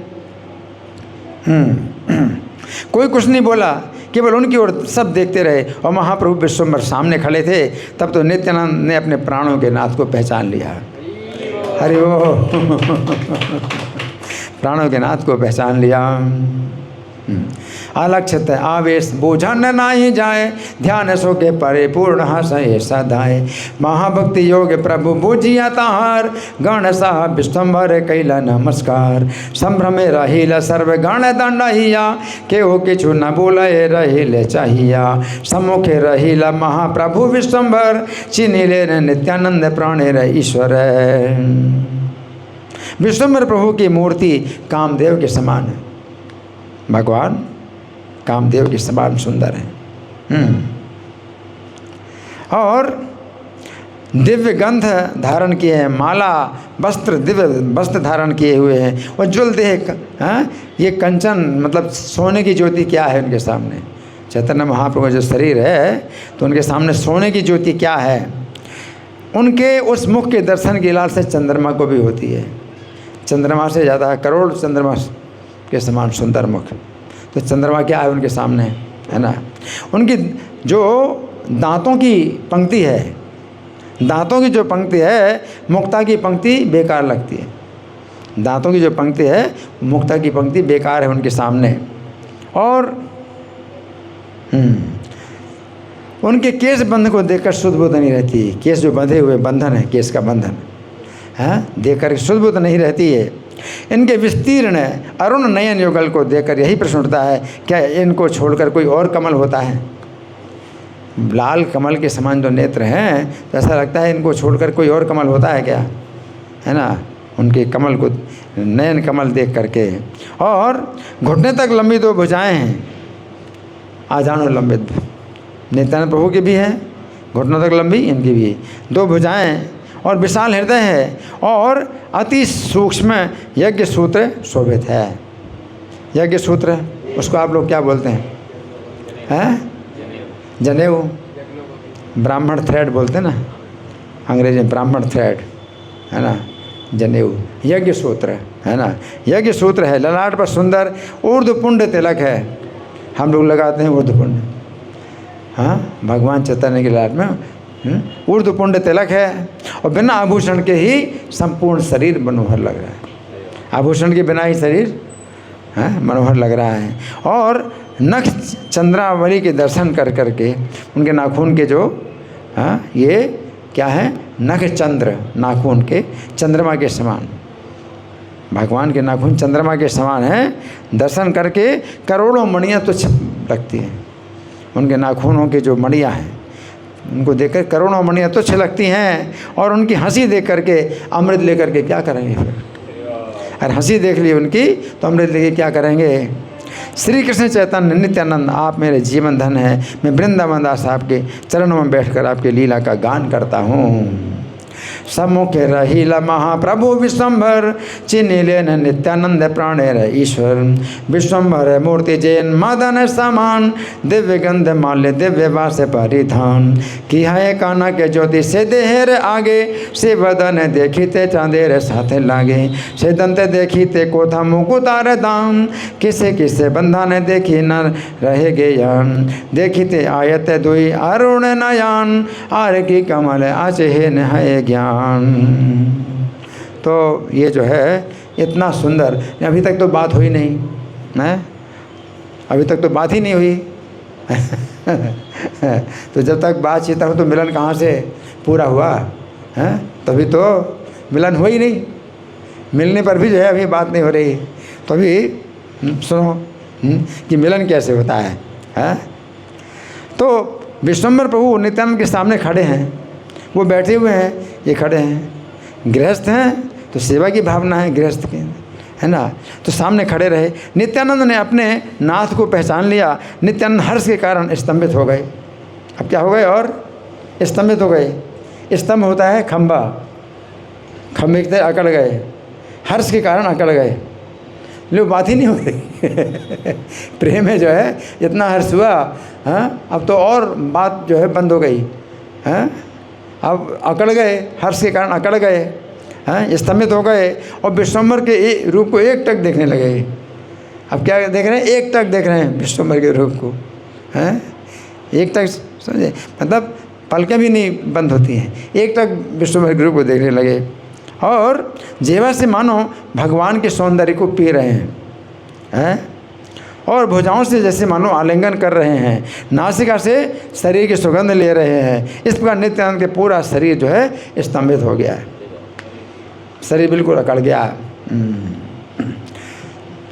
कोई कुछ नहीं बोला, केवल उनकी ओर सब देखते रहे। और महाप्रभु विश्वम्भर सामने खड़े थे, तब तो नित्यानंद ने अपने प्राणों के नाथ को पहचान लिया। हरि वो प्राणों के नाथ को पहचान लिया। अलक्षित आवेश बोझन नहीं जाए, ध्यान सो के परिपूर्ण हंसे सदाए। महाभक्ति योग प्रभु बुझिया ताहार, गण साह विश्वम्भर कैला नमस्कार। संभ्रमे रहिल सर्व गण दंडहिया, केहू किछु न बोले रहिल चाहिया। सम्मुखे रहिल महाप्रभु विश्वम्भर, चिन्हिले नित्यानंद प्राणे रे ईश्वर। विश्वम्भर प्रभु की मूर्ति कामदेव के समान है, भगवान कामदेव के समान सुंदर है। और दिव्य गंध धारण किए हैं, माला वस्त्र दिव्य वस्त्र धारण किए हुए हैं, और ज्वलते हैं। ये कंचन मतलब सोने की ज्योति क्या है उनके सामने? चैतन्य महाप्रभु जो शरीर है तो उनके सामने सोने की ज्योति क्या है? उनके उस मुख के दर्शन की लाल से चंद्रमा को भी होती है, चंद्रमा से ज़्यादा करोड़ चंद्रमा के समान सुंदर मुख। तो चंद्रमा क्या है उनके सामने, है ना। उनकी जो दांतों की पंक्ति है, दांतों की जो पंक्ति है, मुक्ता की पंक्ति बेकार लगती है। दांतों की जो पंक्ति है, मुक्ता की पंक्ति बेकार है उनके सामने। और उनके केश बंधन को देखकर शुद्ध बुद्ध नहीं रहती। केश जो बंधे हुए बंधन है, केश का बंधन है, देखकर शुद्ध बुद्ध नहीं रहती है। इनके विस्तीर्ण अरुण नयन युगल को देखकर यही प्रश्न उठता है, क्या इनको छोड़कर कोई और कमल होता है? लाल कमल के समान जो नेत्र हैं, तो ऐसा लगता है इनको छोड़कर कोई और कमल होता है क्या, है ना। उनके कमल को, नयन कमल देख करके। और घुटने तक लंबी दो भुजाएं हैं, आजानो लंबित। नित्यानंद प्रभु की भी है घुटनों तक लंबी, इनकी भी दो भुजाएं, और विशाल हृदय है, और अति सूक्ष्म यज्ञ सूत्र शोभित है। यज्ञ सूत्र उसको आप लोग क्या बोलते हैं? जनेऊ, ब्राह्मण थ्रेड बोलते हैं ना, अंग्रेजी में ब्राह्मण थ्रेड, है ना, जनेऊ यज्ञ सूत्र, है ना। यज्ञ सूत्र है, ललाट पर सुंदर ऊर्ध्वपुंड तिलक है, हम लोग लगाते हैं ऊर्ध्वपुंड। हाँ, भगवान चैतन्य के ललाट में ऊर्ध्वपुंड तिलक है और बिना आभूषण के ही संपूर्ण शरीर मनोहर लग रहा है। आभूषण के बिना ही शरीर मनोहर लग रहा है। और नख चंद्रावली के दर्शन कर करके उनके नाखून के जो ये क्या है, नख चंद्र, नाखून के चंद्रमा के समान, भगवान के नाखून चंद्रमा के समान हैं। दर्शन करके करोड़ों मणियाँ तुच्छ लगती हैं। उनके नाखूनों के जो मणियाँ हैं उनको देखकर करोड़ों मणियाँ तुच्छ लगती हैं। और उनकी हंसी देख करके अमृत लेकर के क्या करेंगे फिर? अरे हंसी देख ली उनकी तो अमृत लेके क्या करेंगे? श्री कृष्ण चैतन्य नित्यानंद आप मेरे जीवन धन है। मैं वृंदावन दास आपके चरणों में बैठकर आपके लीला का गान करता हूँ। सम्मुखे रहीला महाप्रभु विश्वम्भर, चिन्हि लेन नित्यानंद प्राणेर ईश्वर। विश्वम्भर मूर्ति जैन मदन समान, दिव्य गंध माल्य दिव्य वास परिधान। की है काना के ज्योति से देहर आगे, से बदन देखीते चांदेर साथे लागे। से दंत देखीते कोथा मुकुतार दाम, किसे किसे बंधन देखी न रहे ज्ञान। देखीते आयत दुई अरुण नयन, आर की कमल आचेन है ज्ञान। तो ये जो है इतना सुंदर, अभी तक तो बात हुई नहीं है, अभी तक तो बात ही नहीं हुई तो जब तक बातचीत हो तो मिलन कहाँ से पूरा हुआ है? तभी तो मिलन हुआ ही नहीं। मिलने पर भी जो है अभी बात नहीं हो रही। तो अभी सुनो कि मिलन कैसे होता है? तो विश्वम्भर प्रभु नित्यानंद के सामने खड़े हैं, वो बैठे हुए हैं, ये खड़े हैं। गृहस्थ हैं तो सेवा की भावना है गृहस्थ की, है ना। तो सामने खड़े रहे। नित्यानंद ने अपने नाथ को पहचान लिया। नित्यानंद हर्ष के कारण स्तंभित हो गए। अब क्या हो गए? और स्तंभित हो गए। स्तंभ होता है खंबा, खंबे की तरह अकड़ गए, हर्ष के कारण अकड़ गए। लोग बात ही नहीं हो रही प्रेम में जो है इतना हर्ष हुआ, अब तो और बात जो है बंद हो गई। अब अकड़ गए, हर्ष के कारण अकड़ गए, स्तंभित हो गए और विश्वम्भर के रूप को एक टक देखने लगे। अब क्या देख रहे हैं? एक टक देख रहे हैं विश्वम्भर के रूप को, एक टक, समझे? मतलब पलकें भी नहीं बंद होती हैं, एक टक विश्वम्भर के रूप को देखने लगे। और जेवा से मानो भगवान के सौंदर्य को पी रहे हैं, और भुजाओं से जैसे मानो आलिंगन कर रहे हैं, नासिका से शरीर की सुगंध ले रहे हैं। इस प्रकार नित्यानंद के पूरा शरीर जो है स्तंभित हो गया है, शरीर बिल्कुल अकड़ गया है।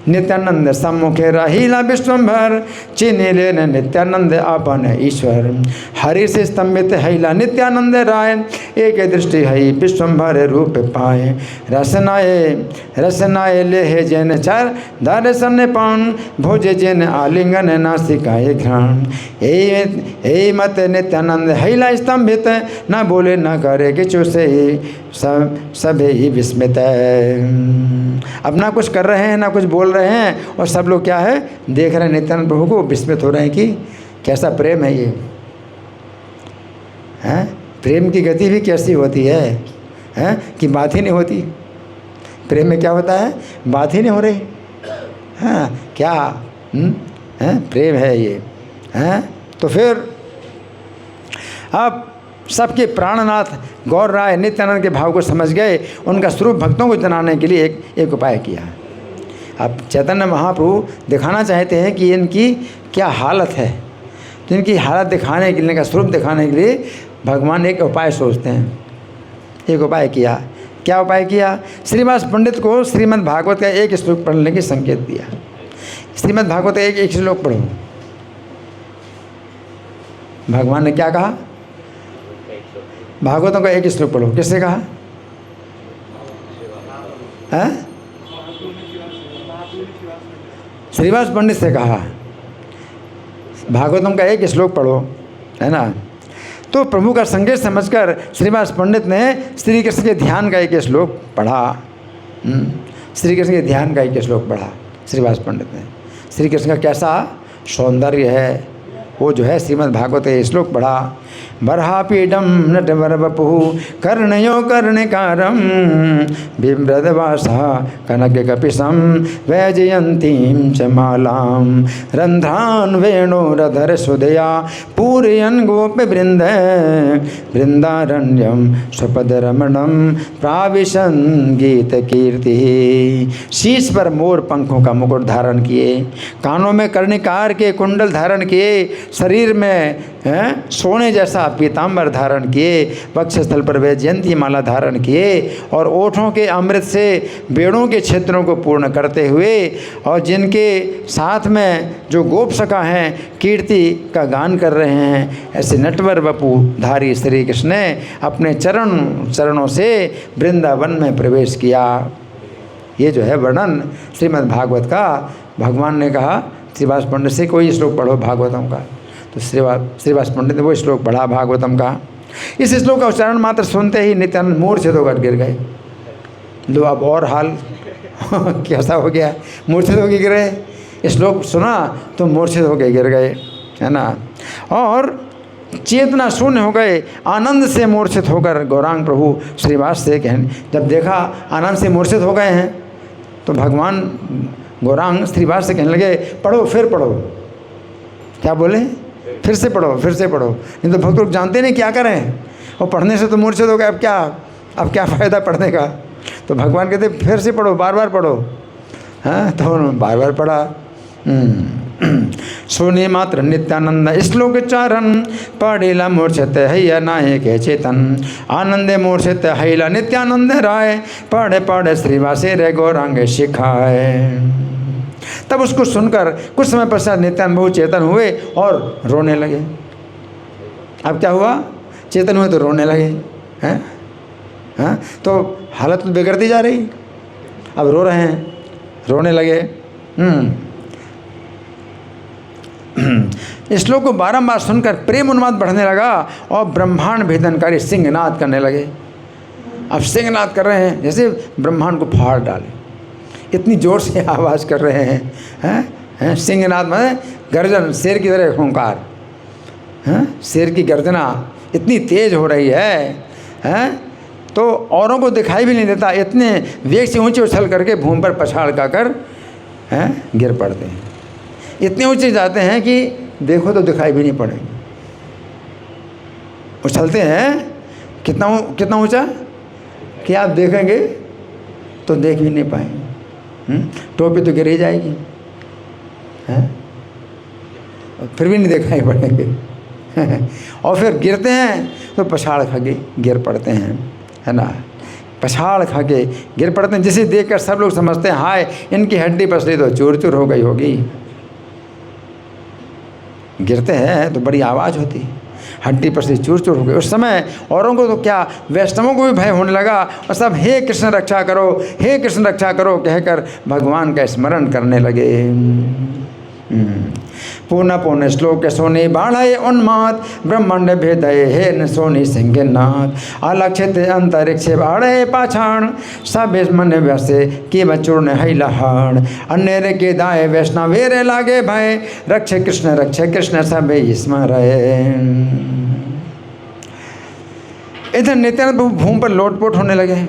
नित्यानंद सम्मुखे रहीला विश्वम्भर, चिन्हि लेन नित्यानंद आपन ईश्वर। हरि से स्तंभित हैला नित्यानंद राय, एक दृष्टि हई विश्वम्भर रूप पाए। रसनाए लेहे जैन चार दर्शन पान, भोजे जैन आलिंगन नासिकाए घ्राण। यही मत नित्यानंद हैला स्तंभित, न बोले न करे किचु से सभे ही विस्मित है। अब ना कुछ कर रहे हैं ना कुछ बोल रहे हैं, और सब लोग क्या है देख रहे हैं नित्यानंद प्रभु को, विस्मित हो रहे हैं कि कैसा प्रेम है ये, हैं? प्रेम की गति भी कैसी होती है कि बात ही नहीं होती। प्रेम में क्या होता है? बात ही नहीं हो रही। क्या प्रेम है ये, तो फिर अब सबके प्राणनाथ गौर राय नित्यानंद के भाव को समझ गए। उनका स्वरूप भक्तों को जनाने के लिए एक उपाय किया। अब चैतन्य महाप्रभु दिखाना चाहते हैं कि इनकी क्या हालत है, तो इनकी हालत दिखाने के लिए, इनका स्वरूप दिखाने के लिए भगवान एक उपाय सोचते हैं। एक उपाय किया। क्या उपाय किया? श्रीनिवास पंडित को श्रीमद् भागवत का एक श्लोक पढ़ने की संकेत दिया। श्रीमद् भागवत का एक श्लोक पढ़ो। भगवान ने क्या कहा? भागवतों का एक श्लोक पढ़ो। किससे कहा? श्रीनिवास पंडित से कहा भागवतों का एक श्लोक पढ़ो, है ना। तो प्रभु का संकेत समझकर श्रीनिवास पंडित ने श्री कृष्ण के ध्यान का एक श्लोक पढ़ा। श्री कृष्ण के ध्यान का एक श्लोक पढ़ा श्रीनिवास पंडित ने। श्री कृष्ण का कैसा सौंदर्य है वो जो है श्रीमद् भागवत का श्लोक पढ़ा। बर्हापीडम नटवर वपुः कर्णयो कर्णिकारं बिभ्रदवासा कनक कपिशं वैजयन्तीं च मालां रन्ध्रान् वेणोरधर सुदया पूरयन् गोपवृन्द वृन्दारण्यं स्वपदरमणं प्राविशन् गीतकीर्तिः। शीश पर मोर पंखों का मुकुट धारण किए, कानों में कर्णिकार के कुंडल धारण किए, शरीर में सोने जैसा पीताम्बर धारण किए, वक्षस्थल पर वैजयंती माला धारण किए और ओठों के अमृत से बेड़ों के क्षेत्रों को पूर्ण करते हुए और जिनके साथ में जो गोप सखा हैं कीर्ति का गान कर रहे हैं, ऐसे नटवर वपु धारी श्री कृष्ण ने अपने चरणों से वृंदावन में प्रवेश किया। ये जो है वर्णन श्रीमद् भागवत का। भगवान ने कहा श्रीवास पंडित से कोई श्लोक पढ़ो भागवतम का, तो श्रीवास पंडित ने वो श्लोक पढ़ा भागवतम का। इस श्लोक का उच्चारण मात्र सुनते ही नित्यानंद मूर्छित होकर गिर गए। लो अब और हाल कैसा हो गया, मूर्छित होकर गिरे। श्लोक सुना तो मूर्छित होकर गिर गए, है ना, और चेतना शून्य हो गए। आनंद से मूर्छित होकर गौरांग प्रभु श्रीवास से कहने, जब देखा आनंद से मूर्छित हो गए हैं तो भगवान गौरांग श्रीवास से कहने लगे पढ़ो, फिर पढ़ो। क्या बोले? फिर से पढ़ो, फिर से पढ़ो। नहीं तो भक्त लोग जानते नहीं क्या करें, और पढ़ने से तो मूर्छित हो गए, अब क्या फ़ायदा पढ़ने का। तो भगवान कहते फिर से पढ़ो, बार बार पढ़ो। हाँ, तो बार बार पढ़ा। सोने मात्र नित्यानंद श्लोक चारण पढ़ेला मूर्छित हैया नाये के चेतन आनंदे मूर्छित हैला नित्यानंद राय पढ़े पढ़े श्रीवासे रे गौरांग सिखाए। तब उसको सुनकर कुछ समय पश्चात नित्यानंद बहु चेतन हुए और रोने लगे। अब क्या हुआ? चेतन हुए तो रोने लगे, हैं? हाँ, तो हालत तो बिगड़ती जा रही, अब रो रहे हैं, रोने लगे। श्लोक को बारंबार सुनकर प्रेम उन्माद बढ़ने लगा और ब्रह्मांड भेदनकारी सिंहनाद करने लगे। अब सिंहनाद कर रहे हैं जैसे ब्रह्मांड को फाड़ डाले, इतनी जोर से आवाज़ कर रहे हैं। सिंहनाद में गर्जन, शेर की तरह हुंकार, शेर की गर्जना इतनी तेज हो रही है, तो औरों को दिखाई भी नहीं देता, इतने वेग से ऊंचे उछल करके भूमि पर पछाड़ कर गिर पड़ते हैं। इतने ऊंचे जाते हैं कि देखो तो दिखाई भी नहीं पड़ेंगे। उछलते हैं कितना ऊंचा कि आप देखेंगे तो देख भी नहीं पाएंगे। टोपी तो गिर ही जाएगी, फिर भी नहीं दिखाई पड़ेंगे। और फिर गिरते हैं तो पछाड़ खा के गिर पड़ते हैं, है ना, पछाड़ खा के गिर पड़ते हैं, जिसे देखकर सब लोग समझते हैं हाय इनकी हड्डी पसली तो चूर चूर हो गई होगी। गिरते हैं तो बड़ी आवाज़ होती, हड्डी पसली चूर चूर हो गई। उस समय औरों को तो क्या, वैष्णवों को भी भय होने लगा और सब हे कृष्ण रक्षा करो, हे कृष्ण रक्षा करो कहकर भगवान का स्मरण करने लगे। पूर्ण पूर्ण श्लोक सोने बाढ़े उन्माद ब्रह्मांड भेदय हे न सोनी सिंहनाथ अलक्षित अंतरिक्ष बाढ़े पाछाण सब मन व्यसे कि बचूर्ण है लहाड़ अन्य के दाए वैष्णवेरे लागे भय रक्ष कृष्ण सब स्मरय। इधर नित्यानंद भूमि पर लोटपोट होने लगे।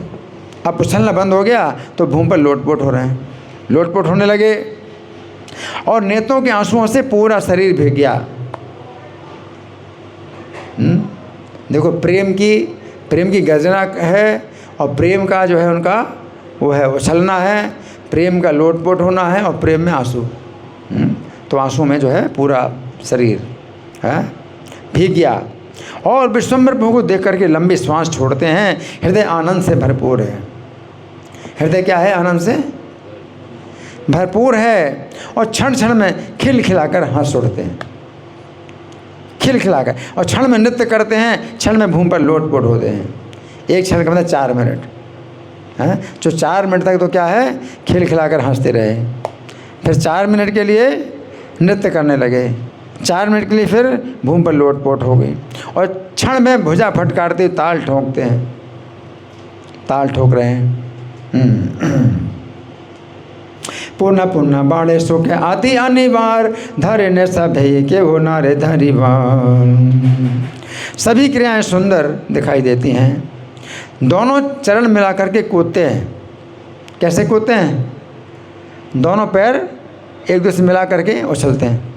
अब उछलना बंद हो गया तो भूमि पर लोटपोट हो रहे हैं, लोटपोट होने लगे और नेत्रों के आंसुओं से पूरा शरीर भीग गया। देखो प्रेम की गर्जना है और प्रेम का जो है उनका वो है उछलना है, प्रेम का लोटपोट होना है और प्रेम में आंसू। तो आंसू में जो है पूरा शरीर है भीग गया और विश्वम्भर प्रभु को देख करके लंबी श्वास छोड़ते हैं। हृदय आनंद से भरपूर है। हृदय क्या है? आनंद से भरपूर है और क्षण क्षण में खिलखिलाकर हंस उठते हैं, खिलखिलाकर, और क्षण में नृत्य करते हैं, क्षण में भूमि पर लोटपोट होते हैं। एक क्षण का मतलब 4 मिनट है, जो 4 मिनट तक तो क्या है खिलखिलाकर हंसते रहे, फिर 4 मिनट के लिए नृत्य करने लगे, 4 मिनट के लिए फिर भूमि पर लोटपोट हो गई और क्षण में भुजा फटकारते ताल ठोंकते हैं, ताल ठोक रहे हैं। पुनः बाणे सुख आती अनिवार धरे न सभे के हो नारे धरिवार सभी क्रियाएं सुंदर दिखाई देती हैं। दोनों चरण मिला करके कूदते हैं। कैसे कूदते हैं? दोनों पैर एक दूसरे से मिला करके उछलते हैं।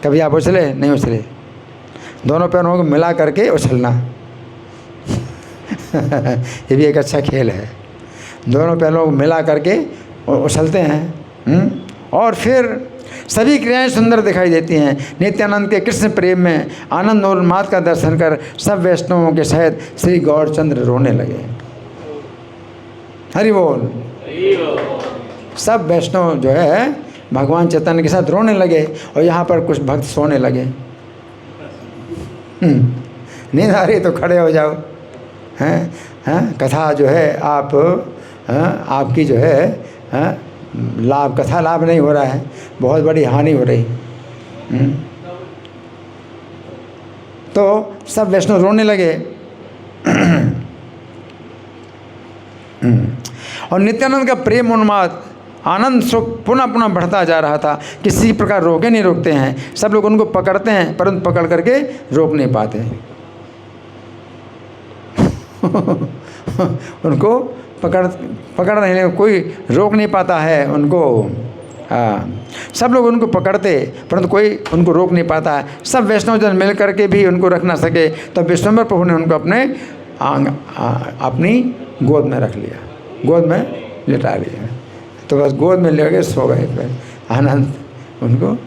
कभी आप उछले? नहीं उछले? दोनों पैरों को मिला करके उछलना ये भी एक अच्छा खेल है। दोनों पैरों को मिला करके उछलते हैं। और फिर सभी क्रियाएं सुंदर दिखाई देती हैं। नित्यानंद के कृष्ण प्रेम में आनंद और उन्माद का दर्शन कर सब वैष्णवों के सहित श्री गौरचंद्र रोने लगे। हरि बोल। सब वैष्णव जो है भगवान चैतन्य के साथ रोने लगे और यहाँ पर कुछ भक्त सोने लगे। नींद आ रही तो खड़े हो जाओ। हैं कथा जो है आपकी जो है लाभ, कथा लाभ नहीं हो रहा है, बहुत बड़ी हानि हो रही। तो सब वैष्णव रोने लगे। और नित्यानंद का प्रेम उन्माद आनंद सुख पुनः पुनः बढ़ता जा रहा था। किसी प्रकार रोके नहीं रोकते हैं। सब लोग उनको पकड़ते हैं परंतु पकड़ करके रोक नहीं पाते। उनको पकड़ नहीं, कोई रोक नहीं पाता है उनको। सब लोग उनको पकड़ते परंतु कोई उनको रोक नहीं पाता है। सब वैष्णव जन मिल करके भी उनको रख ना सके तो विश्वम्भर प्रभु ने उनको अपनी गोद में रख लिया, गोद में लिटा लिया। तो बस गोद में लेके सो गए। फिर आनंद उनको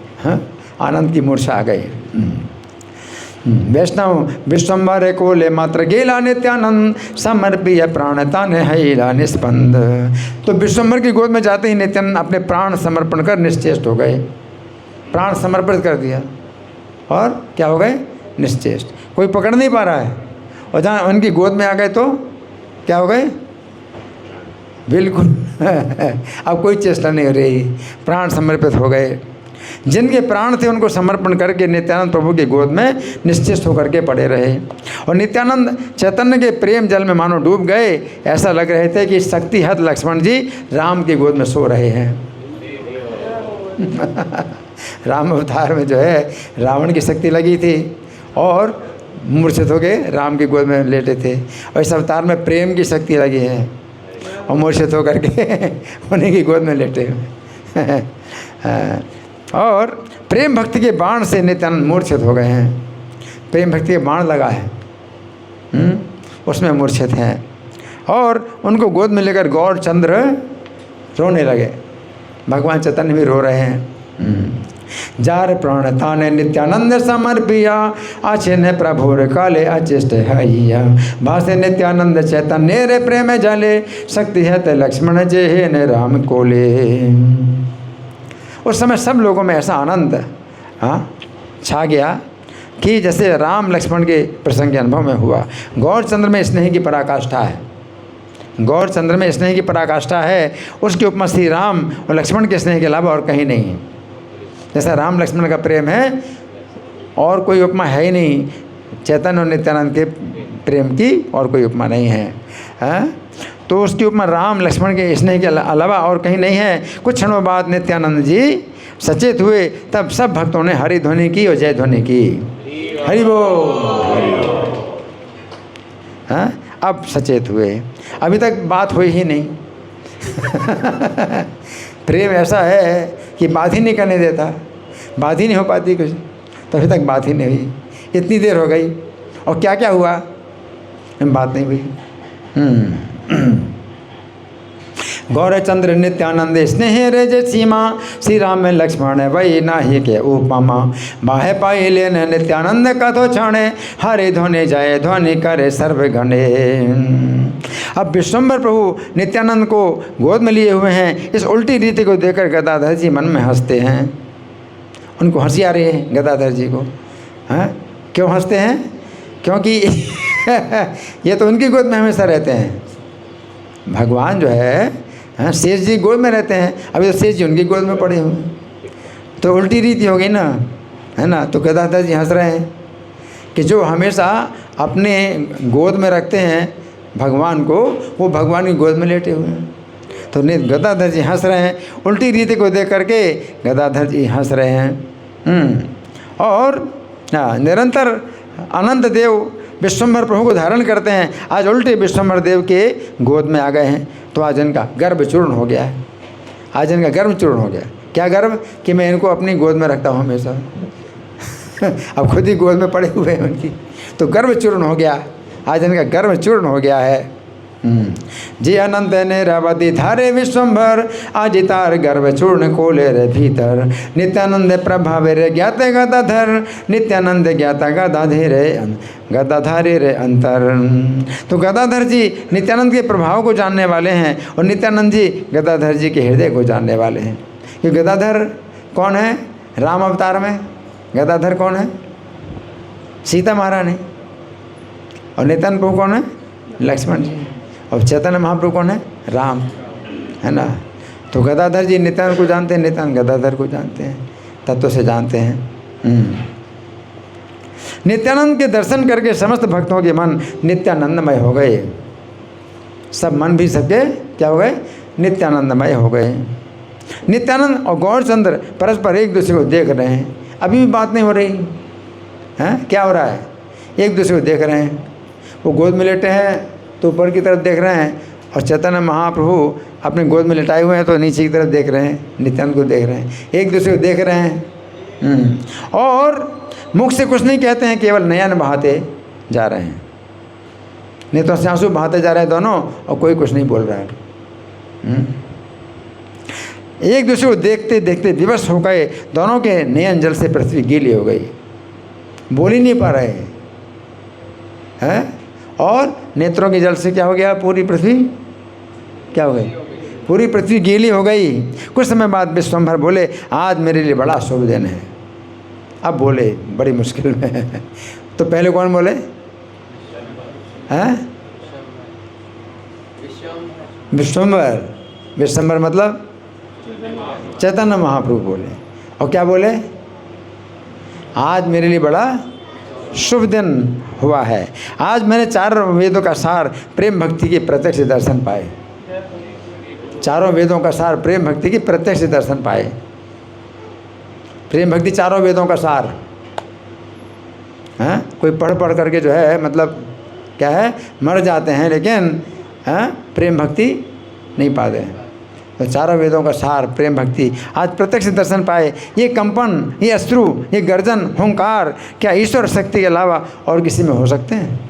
आनंद की मूर्छा आ गई। वैष्णव विश्वम्भर को ले मात्र गेला नित्यानंद समर्पिय प्राणता ने हैला निस्पंद। तो विश्वम्भर की गोद में जाते ही नित्यानंद अपने प्राण समर्पण कर निश्चेष्ट हो गए। प्राण समर्पित कर दिया और क्या हो गए? निश्चेष्ट। कोई पकड़ नहीं पा रहा है और जहाँ उनकी गोद में आ गए तो क्या हो गए? बिल्कुल अब कोई चेष्टा नहीं हो रही, प्राण समर्पित हो गए। जिनके प्राण थे उनको समर्पण करके नित्यानंद प्रभु की गोद में निश्चित होकर के पड़े रहे। और नित्यानंद चैतन्य के प्रेम जल में मानो डूब गए। ऐसा लग रहे थे कि शक्तिहत लक्ष्मण जी राम की गोद में सो रहे हैं। राम अवतार में जो है रावण की शक्ति लगी थी और मूर्छित हो गए राम की गोद में लेटे थे। और इस अवतार में प्रेम की शक्ति लगी है और मूर्छित होकर के उन्हीं की गोद में लेटे और प्रेम भक्ति के बाण से नित्यानंद मूर्छित हो गए हैं। प्रेम भक्ति के बाण लगा है, उसमें मूर्छित हैं। और उनको गोद में लेकर गौरचंद्र रोने लगे। भगवान चैतन्य भी रो रहे हैं। जार प्राण ताने नित्यानंद समर्पिया आचिन्ह प्रभुर काले अचिष्ट हैया भासे नित्यानंद चैतन्य रे प्रेम जाले शक्ति है ते लक्ष्मण जे हे ने राम कोले। उस समय सब लोगों में ऐसा आनंद छा गया कि जैसे राम लक्ष्मण के प्रसंग के अनुभव में हुआ। गौरचंद्र में स्नेह की पराकाष्ठा है। गौरचंद्र में स्नेह की पराकाष्ठा है। उसकी उपमा श्री राम और लक्ष्मण के स्नेह के अलावा और कहीं नहीं है। जैसा राम लक्ष्मण का प्रेम है और कोई उपमा है ही नहीं। चैतन्य और नित्यानंद के प्रेम की और कोई उपमा नहीं है। तो उसकी उपमा राम लक्ष्मण के स्नेह के अलावा और कहीं नहीं है। कुछ क्षणों बाद नित्यानंद जी सचेत हुए। तब सब भक्तों ने हरि ध्वनि की और जय ध्वनि की। हरि बोल। अब सचेत हुए। अभी तक बात हुई ही नहीं। प्रेम ऐसा है कि बात ही नहीं करने देता, बात ही नहीं हो पाती कुछ। तो अभी तक बात ही नहीं हुई। इतनी देर हो गई और क्या क्या हुआ, बात नहीं हुई। गौरचंद्र नित्यानंद स्नेह रे सीमा श्री राम लक्ष्मण वही नाही के उपमा बाहे पाई लेन नित्यानंद कथो क्षणे हरे ध्वनि जय ध्वनि करे सर्व गणे। अब विश्वम्भर प्रभु नित्यानंद को गोद में लिए हुए हैं। इस उल्टी रीति को देखकर गदाधर जी मन में हंसते हैं। उनको हंसी आ रही है गदाधर जी को। क्यों हंसते हैं? क्योंकि ये तो उनकी गोद में हमेशा रहते हैं। भगवान जो है शेष जी गोद में रहते हैं। अभी तो शेष जी उनकी गोद में पड़े हुए हैं, तो उल्टी रीति हो गई ना, है ना। तो गदाधर जी हंस रहे हैं कि जो हमेशा अपने गोद में रखते हैं भगवान को, वो भगवान की गोद में लेटे हुए हैं। तो गदाधर जी हंस रहे हैं। उल्टी रीति को देख करके गदाधर जी हंस रहे हैं। और निरंतर अनंत देव विश्वम्भर प्रभु को धारण करते हैं, आज उल्टे विश्वम्भर देव के गोद में आ गए हैं। तो आज इनका गर्भ चूर्ण हो गया है, आज इनका गर्भ चूर्ण हो गया। क्या गर्भ? कि मैं इनको अपनी गोद में रखता हूँ हमेशा। अब खुद ही गोद में पड़े हुए हैं उनकी, तो गर्भ चूर्ण हो गया, आज इनका गर्भ चूर्ण हो गया है। जी अनंत ने रवति धारे विश्वम्भर, आज तार गर्भ चूर्ण कोले रे भीतर। नित्यानंद प्रभावे रे ज्ञाते गदाधर, नित्यानंद ज्ञाता गदाधारे रे अंतर। तो गदाधर जी नित्यानंद के प्रभाव को जानने वाले हैं, और नित्यानंद जी गदाधर जी के हृदय को जानने वाले हैं। कि गदाधर कौन है? राम अवतार में गदाधर कौन है? सीता महारानी। और नित्यानंद प्रभु कौन है? लक्ष्मण जी। और चैतन्य महाप्रभु कौन है? राम, है ना। तो गदाधर जी नित्यानंद को जानते हैं, नित्यानंद गदाधर को जानते हैं, तत्व से जानते हैं। नित्यानंद के दर्शन करके समस्त भक्तों के मन नित्यानंदमय हो गए। सब मन भी सबके क्या हो गए? नित्यानंदमय हो गए। नित्यानंद और गौरचंद्र परस्पर एक दूसरे को देख रहे हैं। अभी भी बात नहीं हो रही है, क्या हो रहा है? एक दूसरे को देख रहे हैं। वो गोद में लेटे हैं तो ऊपर की तरफ देख रहे हैं, और चैतन्य महाप्रभु अपने गोद में लेटाए हुए हैं तो नीचे की तरफ देख रहे हैं, नित्यानंद को देख रहे हैं, एक दूसरे को देख रहे हैं। और मुख से कुछ नहीं कहते हैं, केवल नयन बहाते जा रहे हैं, नेत्रों से आंसू बहाते जा रहे हैं दोनों, और कोई कुछ नहीं बोल रहा है। एक दूसरे को देखते देखते विवश हो गए, दोनों के नयन जल से पृथ्वी गीली हो गई, बोल ही नहीं पा रहे हैं। और नेत्रों के जल से क्या हो गया? पूरी पृथ्वी क्या हो गई? पूरी पृथ्वी गीली हो गई। कुछ समय बाद विश्वम्भर बोले, आज मेरे लिए बड़ा शुभ दिन है। अब बोले बड़ी मुश्किल में। तो पहले कौन बोले? हैं? विश्वम्भर। विश्वम्भर मतलब चैतन्य महाप्रभु बोले। और क्या बोले? आज मेरे लिए बड़ा शुभ दिन हुआ है, आज मैंने 4 वेदों का सार प्रेम भक्ति के प्रत्यक्ष दर्शन पाए। 4 वेदों का सार प्रेम भक्ति के प्रत्यक्ष दर्शन पाए। प्रेम भक्ति 4 वेदों का सार है। कोई पढ़ करके जो है मतलब क्या है, मर जाते हैं, लेकिन प्रेम भक्ति नहीं पाते हैं। तो 4 वेदों का सार प्रेम भक्ति आज प्रत्यक्ष दर्शन पाए। ये कंपन, ये अश्रु, ये गर्जन, हुंकार क्या ईश्वर शक्ति के अलावा और किसी में हो सकते हैं?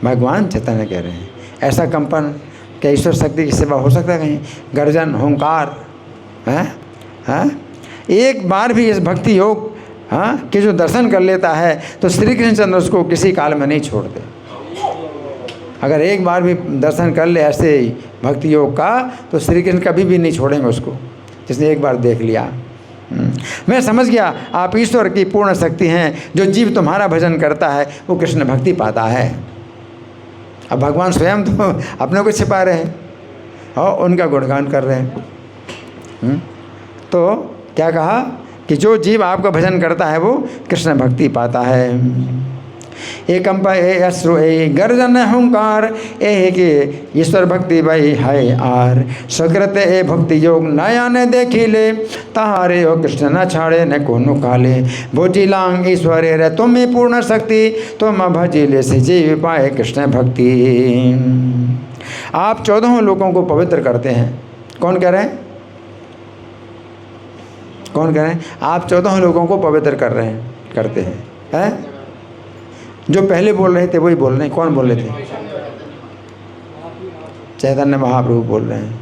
भगवान चैतन्य कह रहे हैं, ऐसा कंपन क्या ईश्वर शक्ति की सेवा हो सकता है कहीं? गर्जन, हुंकार हैं? एक बार भी इस भक्ति योग कि जो दर्शन कर लेता है तो श्री कृष्णचंद्र उसको किसी काल में नहीं छोड़ते। अगर एक बार भी दर्शन कर ले ऐसे ही भक्ति योग का, तो श्री कृष्ण कभी भी नहीं छोड़ेंगे उसको, जिसने एक बार देख लिया। मैं समझ गया आप ईश्वर की पूर्ण शक्ति हैं, जो जीव तुम्हारा भजन करता है वो कृष्ण भक्ति पाता है। अब भगवान स्वयं तो अपने को छिपा रहे हैं और उनका गुणगान कर रहे हैं। तो क्या कहा कि जो जीव आपका भजन करता है वो कृष्ण भक्ति पाता है। कंपा ए अश्रु ए गर्जन हुंकार ए के ईश्वर भक्ति भई है आर। सुकृत ए भक्ति योग नया ने देखी ले, तहारे हो कृष्ण न छाड़े न को नुकाले। भोजी लांग ईश्वरे रे तुम्हें पूर्ण शक्ति, तुम भजिले से जीव पाए कृष्ण भक्ति। आप 14 लोगों को पवित्र करते हैं। कौन कह रहे हैं? कौन कह रहे हैं? आप 14 लोगों को पवित्र करते हैं। जो पहले बोल रहे थे वही बोल रहे हैं। कौन बोल रहे थे? चैतन्य महाप्रभु बोल रहे हैं,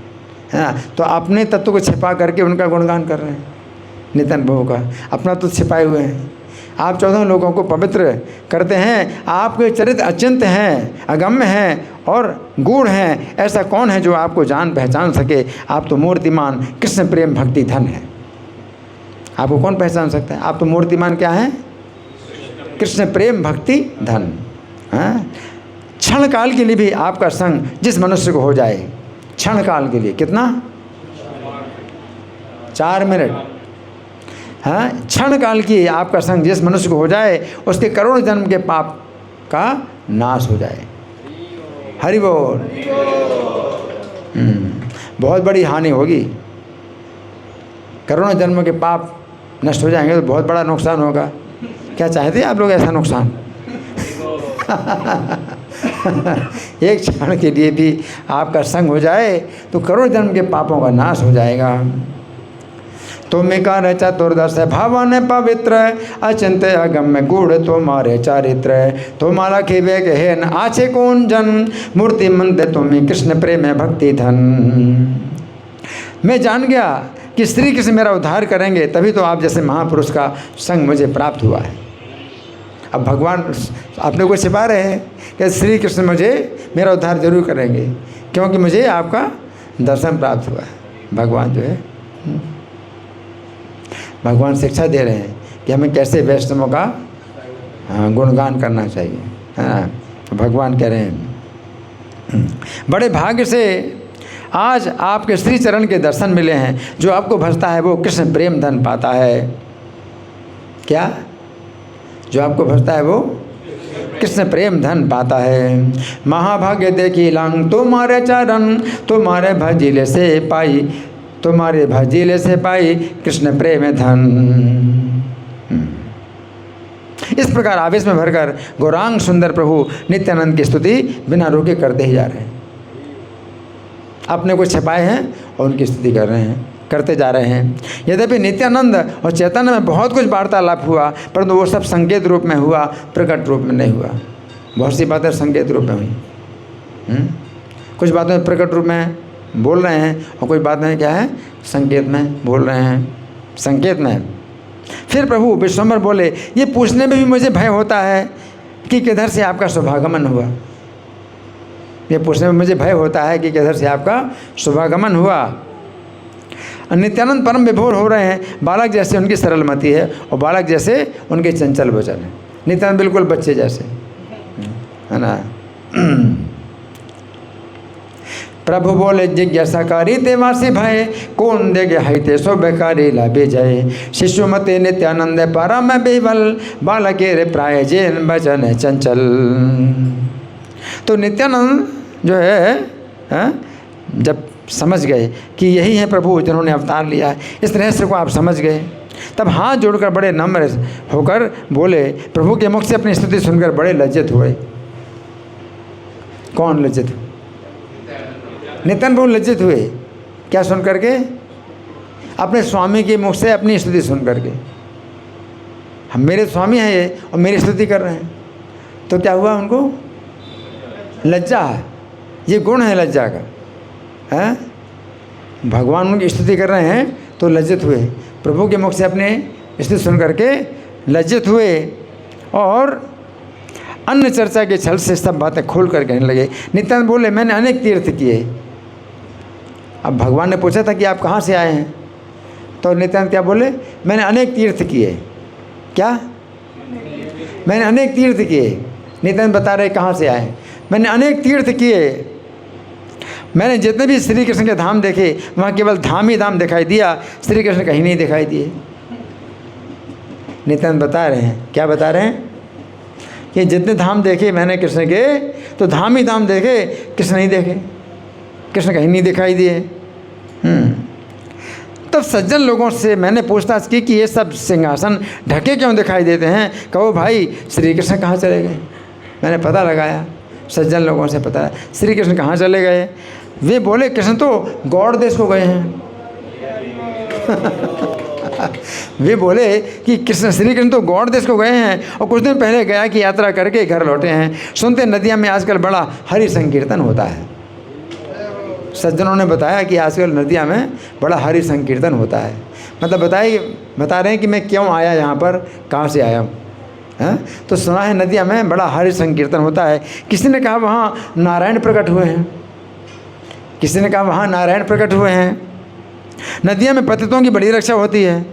है ना। तो अपने तत्व को छिपा करके उनका गुणगान कर रहे हैं, नित्यानंद प्रभु का। अपना तो छिपाए हुए हैं। आप 14 लोगों को पवित्र करते हैं। आपके चरित्र अचिंत्य हैं, अगम्य हैं और गूढ़ हैं। ऐसा कौन है जो आपको जान पहचान सके? आप तो मूर्तिमान कृष्ण प्रेम भक्ति धन है। आपको कौन पहचान सकता है? आप तो मूर्तिमान क्या हैं? कृष्ण प्रेम भक्ति धन। क्षण काल के लिए भी आपका संग जिस मनुष्य को हो जाए, क्षण काल के लिए, कितना? 4 मिनट। क्षण काल की आपका संग जिस मनुष्य को हो जाए, उसके करोड़ जन्म के पाप का नाश हो जाए। हरि बोल। बहुत बड़ी हानि होगी। करोड़ों जन्म के पाप नष्ट हो जाएंगे तो बहुत बड़ा नुकसान होगा। क्या चाहते हैं आप लोग ऐसा नुकसान? एक क्षण के लिए भी आपका संग हो जाए तो करोड़ जन्म के पापों का नाश हो जाएगा। तुमिकार चतुर्दश भवन पवित्र अचिंत्य अगम्य गुण तुम्हारे चारित्र तुम्हारा खिवेक हेन आछे कौन जन मूर्ति मंत्र तुम्हें कृष्ण प्रेम भक्ति धन। मैं जान गया कि श्री कृष्ण मेरा उद्धार करेंगे, तभी तो आप जैसे महापुरुष का संग मुझे प्राप्त हुआ है। अब भगवान अपने को छिपा रहे हैं कि श्री कृष्ण मुझे मेरा उद्धार जरूर करेंगे, क्योंकि मुझे आपका दर्शन प्राप्त हुआ है। भगवान जो है, भगवान शिक्षा दे रहे हैं कि हमें कैसे वैष्णवों का गुणगान करना चाहिए, है ना। भगवान कह रहे हैं बड़े भाग्य से आज आपके श्री चरण के दर्शन मिले हैं। जो आपको भजता है वो कृष्ण प्रेम धन पाता है। क्या? जो आपको भजता है वो कृष्ण प्रेम धन पाता है। महाभाग्य देखी लांग तुम्हारे चरण तुम्हारे भजीले से पाई तुम्हारे भजीले से पाई कृष्ण प्रेम धन। इस प्रकार आवेश में भरकर गौरांग सुंदर प्रभु नित्यानंद की स्तुति बिना रोके करते ही जा रहे हैं। अपने को छिपाए हैं और उनकी स्तुति कर रहे हैं, करते जा रहे हैं। यद्यपि नित्यानंद और चैतन्य में बहुत कुछ वार्तालाप हुआ, परंतु वो सब संकेत रूप में हुआ, प्रकट रूप में नहीं हुआ। बहुत सी बातें संकेत रूप में हुई। कुछ बातें प्रकट रूप में बोल रहे हैं और कुछ बातें क्या है, संकेत में बोल रहे हैं, संकेत में। फिर प्रभु विश्वम्भर बोले, ये पूछने में भी मुझे भय होता है कि किधर से आपका शुभागमन हुआ। ये पूछने में मुझे भय होता है कि किधर से आपका शुभागमन हुआ। नित्यानंद परम विभोर हो रहे हैं। बालक जैसे उनकी सरल मति है और बालक जैसे उनके चंचल वचन है। नित्यानंद बिल्कुल बच्चे जैसे, है ना। प्रभु बोले, जिज्ञासाकारी तेवासी भय कौन देगे हईते सो बेकारी लाभे जय। शिशुमते नित्यानंद परम बिबल बालके रे प्राय जैन बचन चंचल। तो नित्यानंद जो है जब समझ गए कि यही है प्रभु जिन्होंने अवतार लिया है, इस रहस्य को आप समझ गए, तब हाथ जोड़कर बड़े नम्र होकर बोले। प्रभु के मुख से अपनी स्तुति सुनकर बड़े लज्जित हुए। कौन लज्जित हुए? नित्यानंद प्रभु लज्जित हुए। क्या सुन करके? अपने स्वामी के मुख से अपनी स्तुति सुन करके। हम मेरे स्वामी हैं ये और मेरी स्तुति कर रहे हैं, तो क्या हुआ? उनको लज्जा है। ये गुण है लज्जा का, है। भगवान उनकी स्तुति कर रहे हैं तो लज्जित हुए। प्रभु के मुख से अपने स्तुति सुन करके लज्जित हुए और अन्य चर्चा के छल से सब बातें खोल कर कहने लगे। नित्यानंद बोले, मैंने अनेक तीर्थ किए। अब भगवान ने पूछा था कि आप कहाँ से आए हैं, तो नित्यानंद क्या बोले? मैंने अनेक तीर्थ किए। क्या? मैंने अनेक तीर्थ किए। नित्यानंद बता रहे कहाँ से आए? मैंने अनेक तीर्थ किए। मैंने जितने भी श्री कृष्ण के धाम देखे वहाँ केवल धाम ही धाम दिखाई दिया, श्री कृष्ण कहीं नहीं दिखाई दिए। नित्यानंद बता रहे हैं, क्या बता रहे हैं? कि जितने धाम देखे मैंने कृष्ण के, तो धाम ही धाम देखे, कृष्ण नहीं देखे, कृष्ण कहीं नहीं दिखाई दिए। तब सज्जन लोगों से मैंने पूछताछ की कि ये सब सिंहासन ढके क्यों दिखाई देते हैं। कहो भाई, श्री कृष्ण कहाँ चले गए? मैंने पता लगाया, सज्जन लोगों से पता है श्री कृष्ण कहाँ चले गए। वे बोले, कृष्ण तो गौड़ देश को गए हैं। वे बोले कि कृष्ण श्री कृष्ण तो गौड़ देश को गए हैं और कुछ दिन पहले गया की यात्रा करके घर लौटे हैं। सुनते नदियाँ में आजकल बड़ा हरि संकीर्तन होता है। सज्जनों ने बताया कि आजकल नदियाँ में बड़ा हरि संकीर्तन होता है। मतलब बता रहे हैं कि मैं क्यों आया यहाँ पर, कहाँ से आया हूँ। तो सुना है नदियाँ में बड़ा हरि संकीर्तन होता है। किसी ने कहा वहाँ नारायण प्रकट हुए हैं, किसी ने कहा वहाँ नारायण प्रकट हुए हैं। नदियाँ में पतितों की बड़ी रक्षा होती है।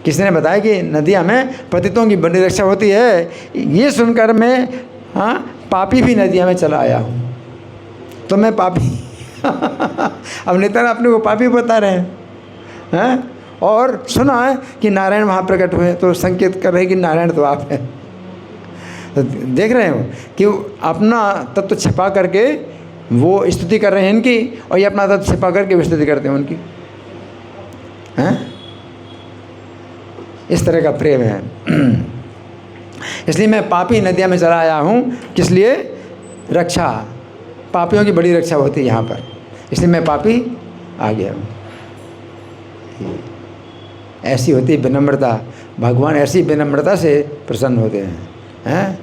किसी ने बताया कि नदियाँ में पतितों की बड़ी रक्षा होती है। ये सुनकर मैं पापी भी नदियाँ में चला आया हूँ, तो मैं पापी अब नित्यानंद अपने को पापी बता रहे हैं। और सुना है कि नारायण वहाँ प्रकट हुए, तो संकेत कर रहे हैं कि नारायण तो आप हैं। तो देख रहे हो कि अपना तत्व छिपा करके वो स्तुति कर रहे हैं इनकी, और ये अपना तत्व छिपा करके वो स्तुति करते हैं उनकी, हैं। इस तरह का प्रेम है। इसलिए मैं पापी नदिया में चला आया हूँ, किस लिए? रक्षा, पापियों की बड़ी रक्षा होती है यहाँ पर, इसलिए मैं पापी आ गया हूँ। ऐसी होती विनम्रता, भगवान ऐसी विनम्रता से प्रसन्न होते हैं।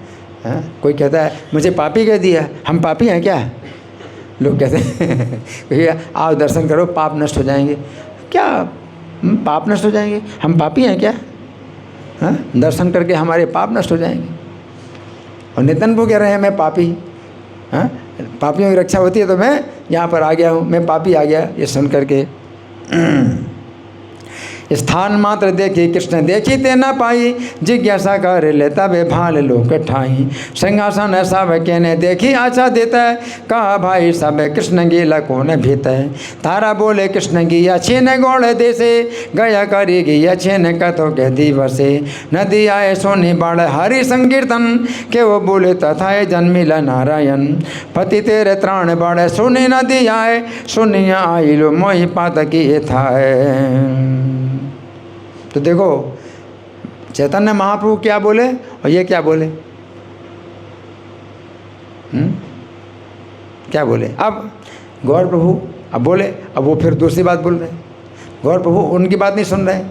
कोई कहता है मुझे पापी कह दिया, हम पापी हैं क्या? लोग कहते हैं भैया आओ दर्शन करो, पाप नष्ट हो जाएंगे। क्या पाप नष्ट हो जाएंगे? हम पापी हैं क्या? दर्शन करके हमारे पाप नष्ट हो जाएंगे। और नितिन वो कह रहे हैं मैं पापी, पापियों की रक्षा होती है तो मैं यहाँ पर आ गया हूँ, मैं पापी आ गया। ये सुन करके स्थान मात्र देखी कृष्ण देखी ते न पाई, जिज्ञासा कर लेता वे भाल लोक ठाई। सिंहासन ऐसा वे कहने देखी आशा देता है, कहा भाई सब कृष्ण गीला कौन भीत है। तारा बोले कृष्ण गिया छीन गौड़ देसे, गया करी गिया छीन कथो के दिवसे। नदी आए सोनी बाढ़ हरि संकीर्तन, के वो बोले तथा जन्मिल नारायण। पति तेरे त्राण बाढ़ सुनी नदी आए, सुनिया आई लो मोहि पात की था। तो देखो चैतन्य महाप्रभु क्या बोले और ये क्या बोले, क्या बोले। अब गौर प्रभु अब बोले, अब वो फिर दूसरी बात बोल रहे हैं। गौर प्रभु उनकी बात नहीं सुन रहे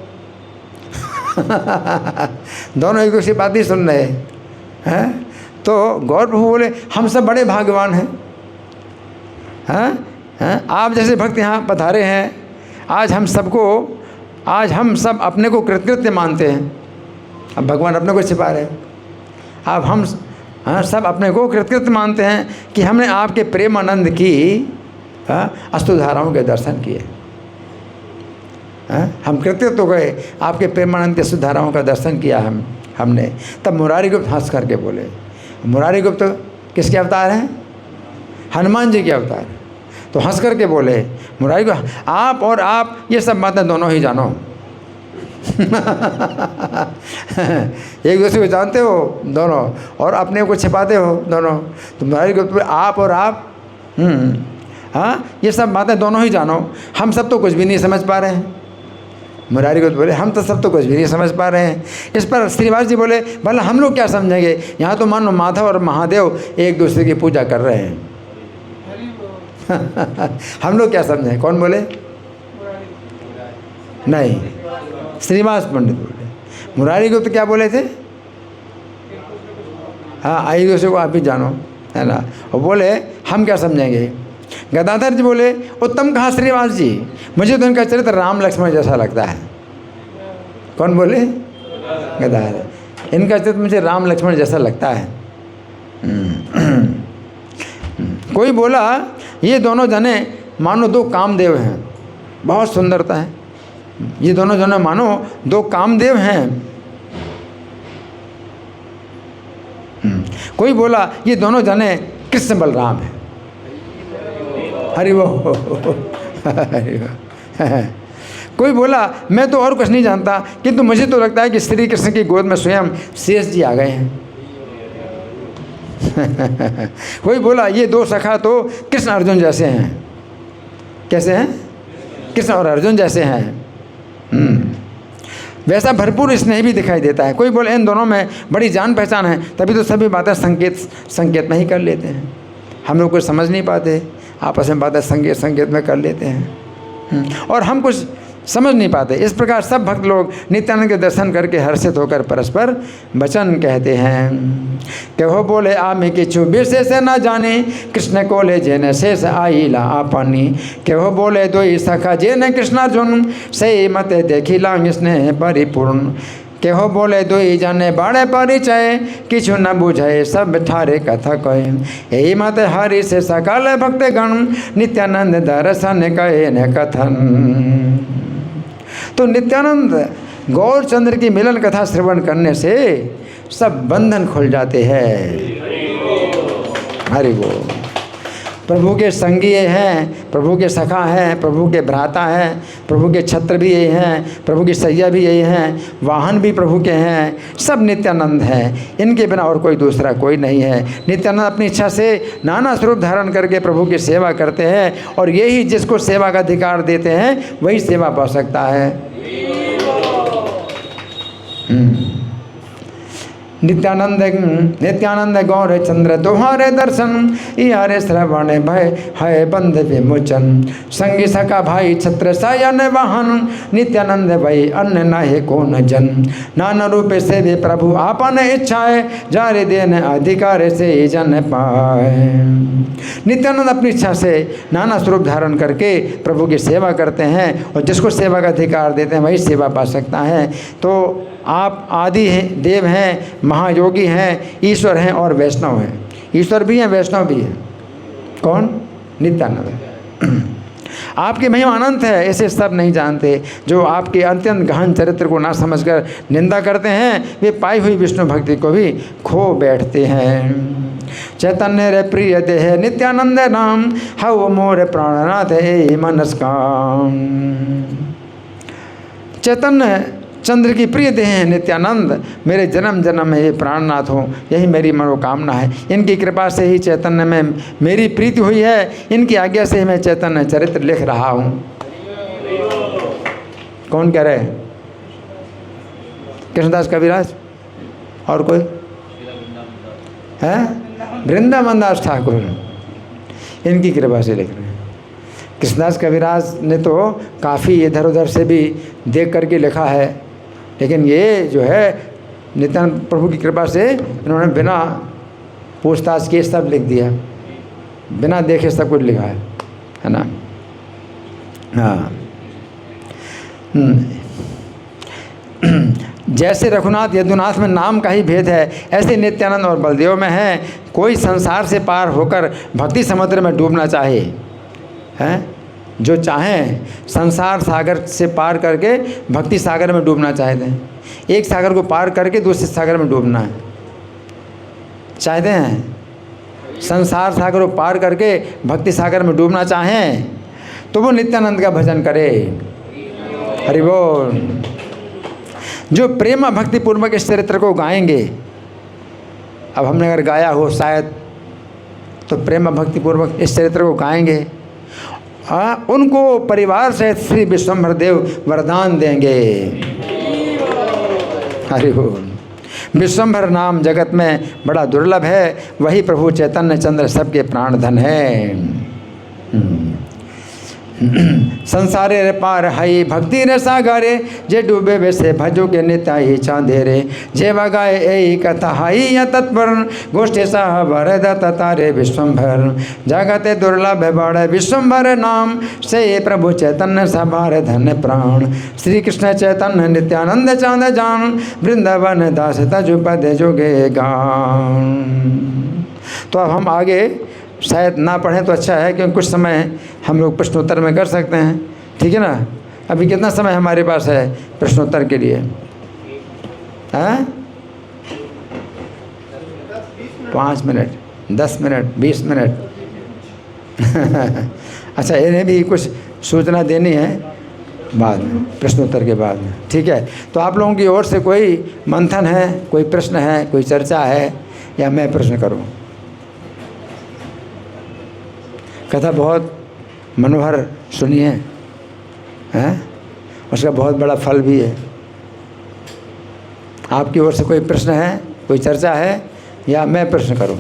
दोनों एक दूसरी बात नहीं सुन रहे हैं। तो गौर प्रभु बोले हम सब बड़े भाग्यवान हैं, आप जैसे भक्त यहाँ पधारे हैं। आज हम सब अपने को कृतकृत्य मानते हैं। अब भगवान अपने को छिपा रहे हैं। अब हम सब अपने को कृतकृत्य मानते हैं कि हमने आपके प्रेम आनंद की अस्तुधाराओं के दर्शन किए। हम कृतकृत हो गए, आपके प्रेमानंद के अस्तुधाराओं का दर्शन किया हमने। तब मुरारी गुप्त हंस करके बोले, मुरारी गुप्त किसके अवतार हैं? हनुमान जी के अवतार। तो हंस करके बोले मुरारी को, आप और आप ये सब बातें दोनों ही जानो एक दूसरे को जानते हो दोनों और अपने को छिपाते हो दोनों। तो मुरारी को आप और आप ये सब बातें दोनों ही जानो, हम सब तो कुछ भी नहीं समझ पा रहे हैं। मुरारी को बोले हम तो सब तो कुछ भी नहीं समझ पा रहे हैं। इस पर श्रीनिवास जी बोले भला हम लोग क्या समझेंगे, यहाँ तो मानो माधव और महादेव एक दूसरे की पूजा कर रहे हैं हम लोग क्या समझें। कौन बोले? नहीं, श्रीनिवास पंडित बोले। मुरारी गुप्त क्या बोले थे? हाँ, एक दूसरे को आप ही जानो, है ना। और बोले हम क्या समझेंगे। गदाधर जी बोले उत्तम कहा श्रीनिवास जी, मुझे तो इनका चरित्र राम लक्ष्मण जैसा लगता है। कौन बोले? गदाधर। इनका चरित्र मुझे राम लक्ष्मण जैसा लगता है। कोई बोला ये दोनों जने मानो दो कामदेव हैं, बहुत सुंदरता है। ये दोनों जने मानो दो कामदेव हैं। कोई बोला ये दोनों जने कृष्ण बलराम हैं। हरि वो कोई बोला मैं तो और कुछ नहीं जानता, किंतु मुझे तो लगता है कि श्री कृष्ण की गोद में स्वयं शेष जी आ गए हैं कोई बोला ये दो सखा तो कृष्ण अर्जुन जैसे हैं। कैसे हैं? कृष्ण और अर्जुन जैसे हैं। वैसा भरपूर स्नेह भी दिखाई देता है। कोई बोले इन दोनों में बड़ी जान पहचान है, तभी तो सभी बातें संकेत में ही कर लेते हैं। हम लोग कुछ समझ नहीं पाते, आपस में बातें संकेत में कर लेते हैं और हम कुछ समझ नहीं पाते। इस प्रकार सब भक्त लोग नित्यानंद के दर्शन करके हर्षित होकर परस्पर वचन कहते हैं। कहो बोले आमी किछु विशेष न जाने, कृष्ण को ले जेने शेष आईला आपनी। कहो बोले दो सखा जेने कृष्णार्जुन, सही मत देखी लांग स्नेह परिपूर्ण। केहो बोले दो जाने बाड़े परिचय, किछु न बुझे सब ठारे कथा कहे। यही मत हरि से सकल भक्त गण, नित्यानंद दर्शन कहे न कथन। तो नित्यानंद गौरचंद्र की मिलन कथा श्रवण करने से सब बंधन खुल जाते हैं। हरि बोल। प्रभु के संगी ये हैं, प्रभु के सखा हैं, प्रभु के भ्राता हैं, प्रभु के छत्र भी यही हैं, प्रभु की सैया भी यही हैं, वाहन भी प्रभु के हैं, सब नित्यानंद हैं। इनके बिना और कोई दूसरा कोई नहीं है। नित्यानंद अपनी इच्छा से नाना स्वरूप धारण करके प्रभु की सेवा करते हैं और यही जिसको सेवा का अधिकार देते हैं वही सेवा पा सकता है। नित्यानंद गौर चंद्र तुम्हारे दर्शन, यारे श्रवण भय है बंध विमोचन। संगी सका भाई छत्र सायन वाहन, नित्यानंद भाई अन्य नाहे कौन जन। नाना रूप से भी प्रभु आपन इच्छाए, जारे देन अधिकार से जन पाए। नित्यानंद अपनी इच्छा से नाना स्वरूप धारण करके प्रभु की सेवा करते हैं, और जिसको सेवा का अधिकार देते हैं वही सेवा पा सकता है। तो आप आदि हैं, देव हैं, महायोगी हैं, ईश्वर हैं और वैष्णव हैं। ईश्वर भी हैं, वैष्णव भी हैं। कौन? नित्यानंद। आपकी महिमा अनंत है, ऐसे सब नहीं जानते। जो आपके अत्यंत गहन चरित्र को ना समझकर निंदा करते हैं, वे पाई हुई विष्णु भक्ति को भी खो बैठते हैं। चैतन्य रे प्रिय देह नित्यानंद नाम, हव मोर प्राणनाथ हे मनस काम। चैतन्य चंद्र की प्रिय देह हैं नित्यानंद, मेरे जन्म जन्म में ये प्राणनाथ हो, यही मेरी मनोकामना है। इनकी कृपा से ही चैतन्य में मेरी प्रीति हुई है, इनकी आज्ञा से ही मैं चैतन्य चरित्र लिख रहा हूँ। कौन कह रहे हैं? कृष्णदास कविराज और कोई है? वृंदावन दास ठाकुर, इनकी कृपा से लिख रहे हैं। कृष्णदास कविराज ने तो काफ़ी इधर उधर से भी देख करके लिखा है, लेकिन ये जो है नित्यानंद प्रभु की कृपा से इन्होंने बिना पूछताछ के सब लिख दिया, बिना देखे सब कुछ लिखा है ना। हाँ। जैसे रघुनाथ यदुनाथ में नाम का ही भेद है, ऐसे नित्यानंद और बलदेव में है। कोई संसार से पार होकर भक्ति समुद्र में डूबना चाहे, हैं जो चाहें संसार सागर से पार करके भक्ति सागर में डूबना चाहते हैं। एक सागर को पार करके दूसरे सागर में डूबना है चाहते हैं, संसार सागर को पार करके भक्ति सागर में डूबना चाहें तो वो नित्यानंद का भजन करे। हरि बोल। जो प्रेम भक्ति पूर्वक इस चरित्र को गाएंगे, अब हमने अगर गाया हो शायद, तो प्रेम भक्ति पूर्वक इस चरित्र को गाएंगे, उनको परिवार सहित श्री विश्वम्भर देव वरदान देंगे। हरि बोल। विश्वम्भर नाम जगत में बड़ा दुर्लभ है, वही प्रभु चैतन्य चंद्र सबके प्राण धन है। संसारे रे पार हई भक्ति रे सागरे, जे डूबे वैसे भजो के निताई चांदेरे। जे बगाए ए कथा हई या तत्पर, गोष्ठी साह भरद तारे विश्वम्भर। जगते दुर्लभ बड़े विश्वम्भर नाम, से प्रभु चैतन्य सभार धन प्राण। श्री कृष्ण चैतन्य नित्यानंद चांद जान, वृंदावन दास तजुपद जोगे गान। तो अब हम आगे शायद ना पढ़ें तो अच्छा है, क्योंकि कुछ समय हम लोग प्रश्नोत्तर में कर सकते हैं, ठीक है ना। अभी कितना समय हमारे पास है प्रश्नोत्तर के लिए? हैं? 5 मिनट, 10 मिनट, 20 मिनट। अच्छा, इन्हें भी कुछ सूचना देनी है बाद में, प्रश्नोत्तर के बाद में, ठीक है। तो आप लोगों की ओर से कोई मंथन है, कोई प्रश्न है, कोई चर्चा है, या मैं प्रश्न करूं? कथा बहुत मनोहर सुनिए, हैं? उसका बहुत बड़ा फल भी है। आपकी ओर से कोई प्रश्न है, कोई चर्चा है, या मैं प्रश्न करूं?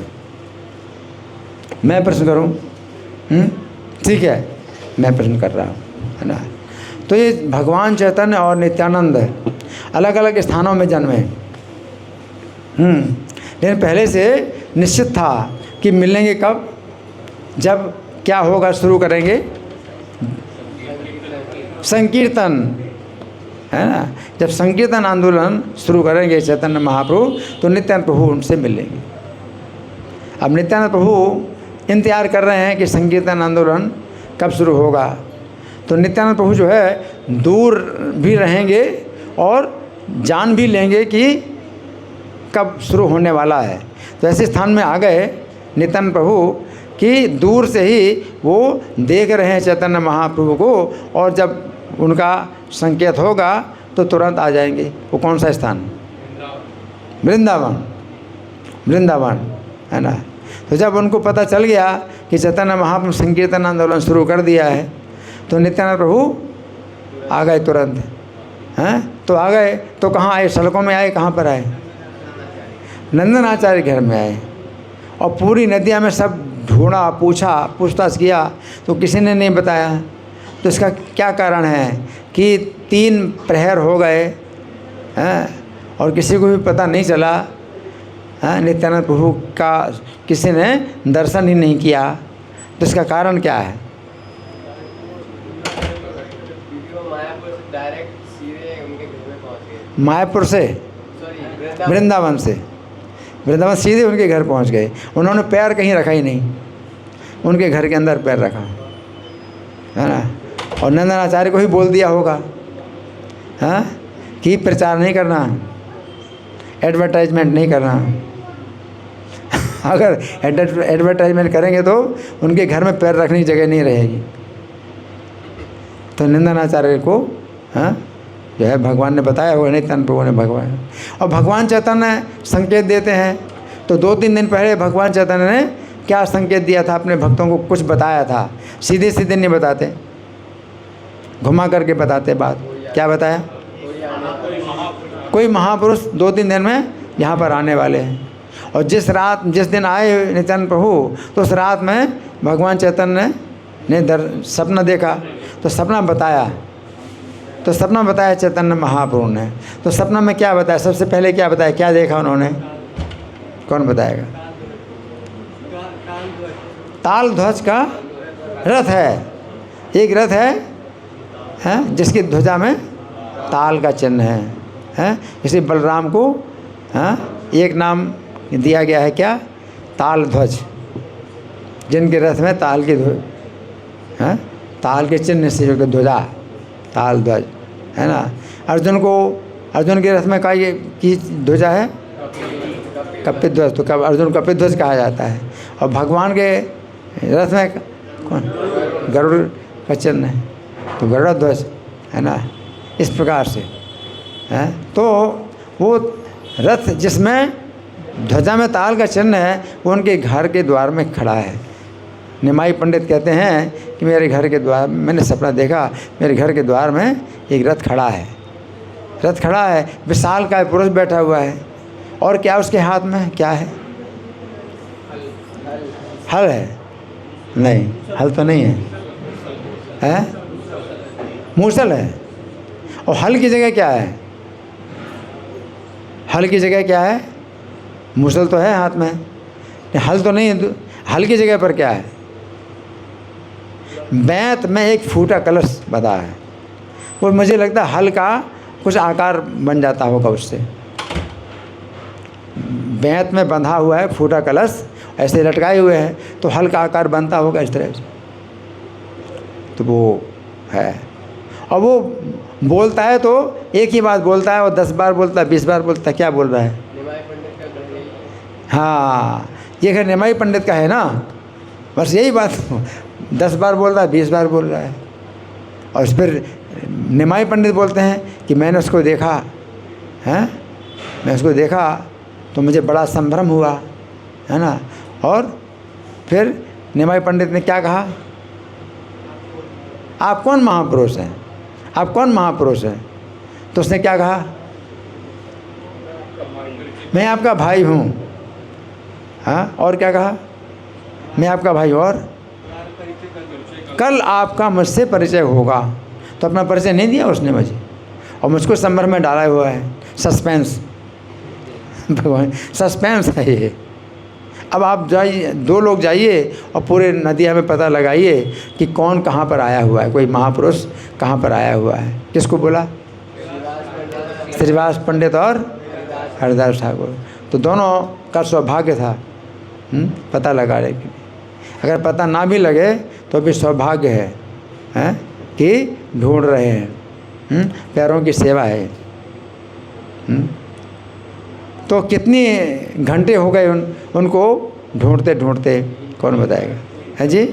मैं प्रश्न करूं? ठीक है, मैं प्रश्न कर रहा हूं, है ना। तो ये भगवान चैतन्य और नित्यानंद अलग अलग स्थानों में जन्मे, लेकिन पहले से निश्चित था कि मिलेंगे कब, जब क्या होगा, शुरू करेंगे संकीर्तन, है ना। जब संकीर्तन आंदोलन शुरू करेंगे चैतन्य महाप्रभु, तो नित्यानंद प्रभु उनसे मिलेंगे। अब नित्यानंद प्रभु इंतजार कर रहे हैं कि संकीर्तन आंदोलन कब शुरू होगा। तो नित्यानंद प्रभु जो है दूर भी रहेंगे और जान भी लेंगे कि कब शुरू होने वाला है। तो ऐसे स्थान में आ गए नित्यानंद प्रभु कि दूर से ही वो देख रहे हैं चैतन्य महाप्रभु को, और जब उनका संकेत होगा तो तुरंत आ जाएंगे। वो कौन सा स्थान? वृंदावन, वृंदावन, है ना। तो जब उनको पता चल गया कि चैतन्य महाप्रभु संकीर्तन आंदोलन शुरू कर दिया है, तो नित्यानंद प्रभु आ गए तुरंत, हैं? तो आ गए, तो कहाँ आए? सड़कों में आए, कहाँ पर आए? नंदनाचार्य घर में आए। और पूरी नदिया में सब ढूंढा, पूछा, पूछताछ किया, तो किसी ने नहीं बताया। तो इसका क्या कारण है कि 3 प्रहर हो गए हैं और किसी को भी पता नहीं चला। नित्यानंद प्रभु का किसी ने दर्शन ही नहीं किया। तो इसका कारण क्या है? मायापुर से, वृंदावन से, वृंदावन सीधे उनके घर पहुंच गए। उन्होंने पैर कहीं रखा ही नहीं, उनके घर के अंदर पैर रखा, है ना। और नंदनाचार्य को ही बोल दिया होगा कि प्रचार नहीं करना, एडवर्टाइजमेंट नहीं करना। अगर एडवर्टाइजमेंट करेंगे तो उनके घर में पैर रखने की जगह नहीं रहेगी। तो नंदनाचार्य को जो है भगवान ने बताया हुआ, नित्यानंद प्रभु ने भगवान। और भगवान चैतन्य संकेत देते हैं। तो 2-3 दिन पहले भगवान चैतन्य ने क्या संकेत दिया था? अपने भक्तों को कुछ बताया था। सीधे सीधे नहीं बताते, घुमा करके बताते बात। क्या बताया? कोई महापुरुष 2-3 दिन में यहाँ पर आने वाले हैं। और जिस दिन आए नित्यानंद प्रभु, तो उस रात में भगवान चैतन्य ने सपना देखा। तो सपना बताया, तो सपना बताया चैतन्य महाप्रभु ने। तो सपना में क्या बताया? सबसे पहले क्या बताया? क्या देखा उन्होंने? कौन बताएगा? ताल ध्वज का रथ है। एक रथ है जिसकी ध्वजा में ताल का चिन्ह है। इसी बलराम को एक नाम दिया गया है, क्या? ताल ध्वज। जिनके रथ में ताल की ताल के चिन्ह से जो ध्वजा, ताल ध्वज, है ना। अर्जुन के रथ में की ध्वजा है कपित ध्वज। तो अर्जुन कपित ध्वज कहा जाता है। और भगवान के रथ में कौन? गरुड़ का चिन्ह है, तो गरुड़ ध्वज, है ना। इस प्रकार से है। तो वो रथ जिसमें ध्वजा में ताल का चिन्ह है, वो उनके घर के द्वार में खड़ा है। निमाई पंडित कहते हैं कि मेरे घर के द्वार, मैंने सपना देखा, मेरे घर के द्वार में एक रथ खड़ा है। रथ खड़ा है, विशाल का पुरुष बैठा हुआ है। और क्या उसके हाथ में क्या है? हल है? नहीं, हल तो नहीं है, मूसल है। और हल की जगह क्या है? हल की जगह क्या है? मूसल तो है हाथ में, हल तो नहीं है। हल की जगह पर क्या है? बैंत में एक फूटा कलश बंधा है। वो मुझे लगता है हल का कुछ आकार बन जाता होगा उससे। बैंत में बंधा हुआ है फूटा कलश, ऐसे लटकाए हुए हैं, तो हल का आकार बनता होगा इस तरह से। तो वो है। और वो बोलता है तो एक ही बात बोलता है, और 10 बार बोलता है, 20 बार बोलता है। क्या बोल रहा है? हाँ, ये घर निमाई पंडित का है ना। बस यही बात 10 बार बोल रहा है, 20 बार बोल रहा है। और फिर निमाई पंडित बोलते हैं कि मैंने उसको देखा, मैं उसको देखा तो मुझे बड़ा संभ्रम हुआ, है ना। और फिर निमाई पंडित ने क्या कहा? आप कौन महापुरुष हैं? आप कौन महापुरुष हैं? तो उसने क्या कहा? मैं आपका भाई हूँ। और क्या कहा? मैं आपका भाई, और कल आपका मुझसे परिचय होगा। तो अपना परिचय नहीं दिया उसने मुझे, और मुझको संभ्रम में डाला हुआ है। सस्पेंस, भगवान सस्पेंस है ये। अब आप जाइए, 2 लोग जाइए और पूरे नदिया में पता लगाइए कि कौन कहाँ पर आया हुआ है, कोई महापुरुष कहाँ पर आया हुआ है। किसको बोला? श्रीवास पंडित और हरिदास ठाकुर। तो दोनों का सौभाग्य था पता लगाने के लिए। अगर पता ना भी लगे तो भी सौभाग्य है कि ढूंढ रहे हैं, पैरों की सेवा है। तो कितनी घंटे हो गए उनको ढूंढते ढूंढते, कौन बताएगा? है जी?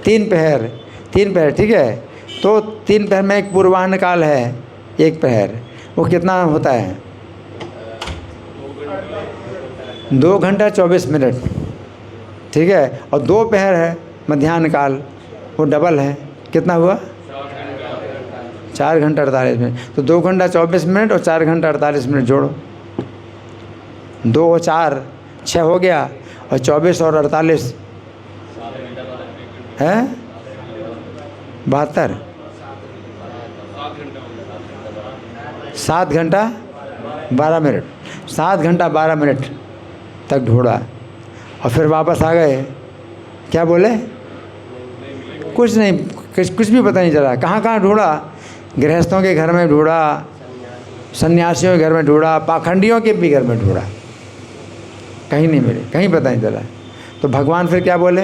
3 पहर, 3 पहर, ठीक है। तो 3 पहर में एक पूर्वाह्न काल है, 1 पहर, वो कितना होता है? 2 घंटा 24 मिनट, ठीक है। और 2 पहर है मध्याह्न काल, वो डबल है, कितना हुआ? 4 घंटा 48 मिनट, तो 2 घंटा 24 मिनट और 4 घंटा 48 मिनट जोड़ो। 2 और 4 6 हो गया, और 24 और 48 है 72। 7 घंटा 12 मिनट, 7 घंटा 12 मिनट तक ढूंढा और फिर वापस आ गए। क्या बोले? कुछ नहीं, कुछ भी पता नहीं चला। कहाँ कहाँ ढूंढा? गृहस्थों के घर में ढूंढा, सन्यासियों के घर में ढूंढा, पाखंडियों के भी घर में ढूंढा, कहीं नहीं मिले, कहीं पता नहीं चला। तो भगवान फिर क्या बोले?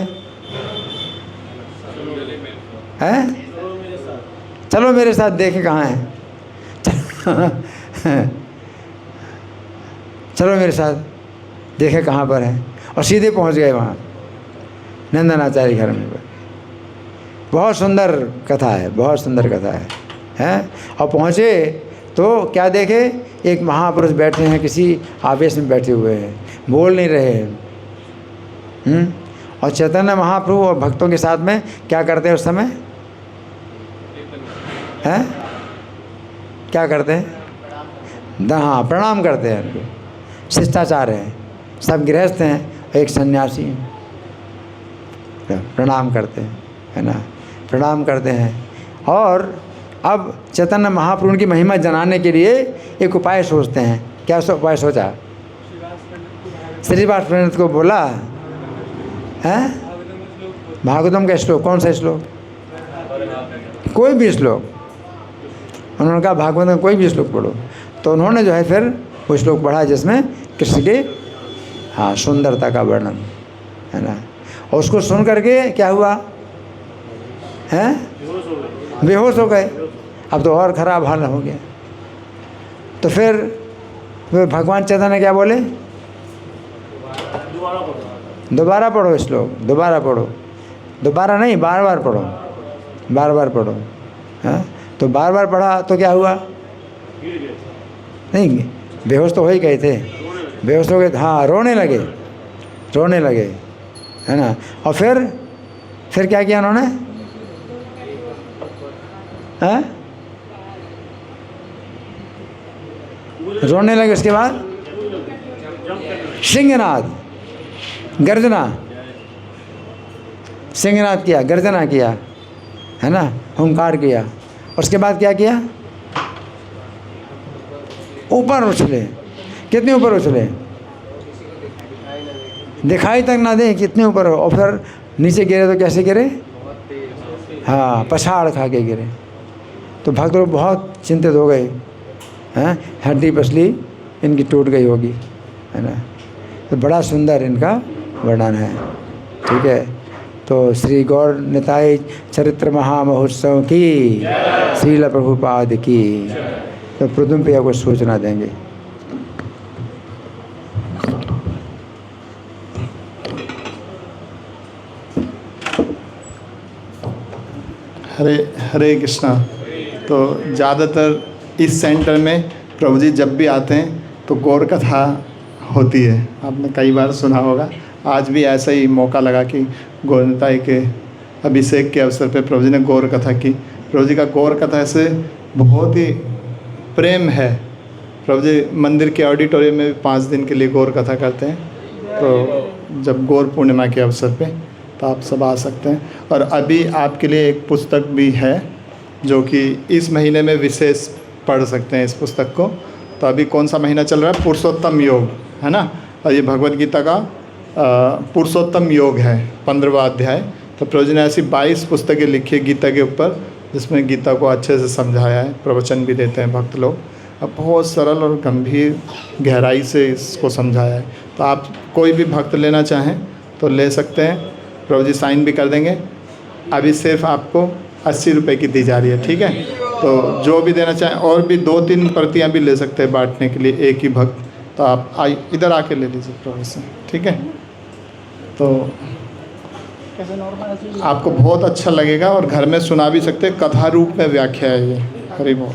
हैं? चलो मेरे साथ देखें कहाँ है। चलो मेरे साथ देखें कहाँ पर है, और सीधे पहुँच गए वहाँ नंदनाचार्य घर में। बहुत सुंदर कथा है, बहुत सुंदर कथा है, हैं? और पहुँचे तो क्या देखे? एक महापुरुष बैठे हैं, किसी आवेश में बैठे हुए हैं, बोल नहीं रहे हैं। और चैतन्य महाप्रभु और भक्तों के साथ में क्या करते हैं उस समय? हैं? क्या करते हैं? हाँ, प्रणाम करते हैं उनको। शिष्टाचार है, सब गृहस्थ हैं, एक सन्यासी हैं, प्रणाम करते हैं, है ना, प्रणाम करते हैं। और अब चैतन्य महाप्रभु की महिमा जनाने के लिए एक उपाय सोचते हैं। क्या उपाय सोचा? श्रीवास प्रणीत को बोला, हैं? भागवतम का श्लोक, कौन सा श्लोक? कोई भी श्लोक। उन्होंने कहा भागवत में कोई भी श्लोक पढ़ो। तो उन्होंने जो है फिर वो श्लोक पढ़ा जिसमें कृष्ण के हाँ सुंदरता का वर्णन है ना। और उसको सुन करके क्या हुआ? हैं? बेहोश हो गए। अब तो और ख़राब हाल हो गया। तो फिर भगवान चैतन्य क्या बोले? दोबारा पढ़ो श्लोक, दोबारा पढ़ो, दोबारा नहीं, बार बार पढ़ो, बार बार पढ़ो। हाँ, तो बार बार पढ़ा तो क्या हुआ? नहीं, बेहोश तो हो ही गए थे, बेहोश हो गए, हाँ, रोने लगे, रोने लगे, है ना। और फिर क्या किया उन्होंने? हैं? रोने लगे। उसके बाद सिंहनाद, गर्जना, सिंहनाद किया, गर्जना किया, है ना, हुंकार किया। उसके बाद क्या किया? ऊपर उछले। कितने ऊपर उछले? दिखाई तक ना दे कितने ऊपर हो। और फिर नीचे गिरे तो कैसे गिरे? हाँ, पछाड़ खा के गिरे। तो भक्त लोग बहुत चिंतित हो गए, हैं, हड्डी पसली इनकी टूट गई होगी, है ना। तो बड़ा सुंदर इनका वर्णन है, ठीक है। तो श्री गौर निताई चरित्र महामहोत्सव की, श्रील प्रभुपाद की। तो प्रथम प्रिया को सूचना देंगे। हरे हरे कृष्णा। तो ज़्यादातर इस सेंटर में प्रभु जी जब भी आते हैं तो गौर कथा होती है, आपने कई बार सुना होगा। आज भी ऐसा ही मौका लगा कि गौर निताई के अभिषेक के अवसर पे प्रभु जी ने गौर कथा की। प्रभु जी का गौर कथा से बहुत ही प्रेम है। प्रभु जी मंदिर के ऑडिटोरियम में भी 5 दिन के लिए गौर कथा करते हैं। तो जब गौर पूर्णिमा के अवसर पे तो आप सब आ सकते हैं। और अभी आपके लिए एक पुस्तक भी है जो कि इस महीने में विशेष पढ़ सकते हैं इस पुस्तक को। तो अभी कौन सा महीना चल रहा है? पुरुषोत्तम योग, है ना। और ये भगवद गीता का पुरुषोत्तम योग है, 15वां अध्याय। तो प्रभु जी ने ऐसी 22 पुस्तकें लिखी है गीता के ऊपर, जिसमें गीता को अच्छे से समझाया है। प्रवचन भी देते हैं भक्त लोग। अब बहुत सरल और गंभीर गहराई से इसको समझाया है। तो आप कोई भी भक्त लेना चाहें तो ले सकते हैं, प्रभु जी साइन भी कर देंगे। अभी सिर्फ आपको 80 रुपये की दी जा रही है, ठीक है। तो जो भी देना चाहें, और भी 2-3 प्रतियाँ भी ले सकते हैं बांटने के लिए, एक ही भक्त। तो आप इधर आके ले लीजिए प्रभु से, ठीक है। तो आपको बहुत अच्छा लगेगा और घर में सुना भी सकते हैं, कथा रूप में व्याख्या है ये। हरि बोल।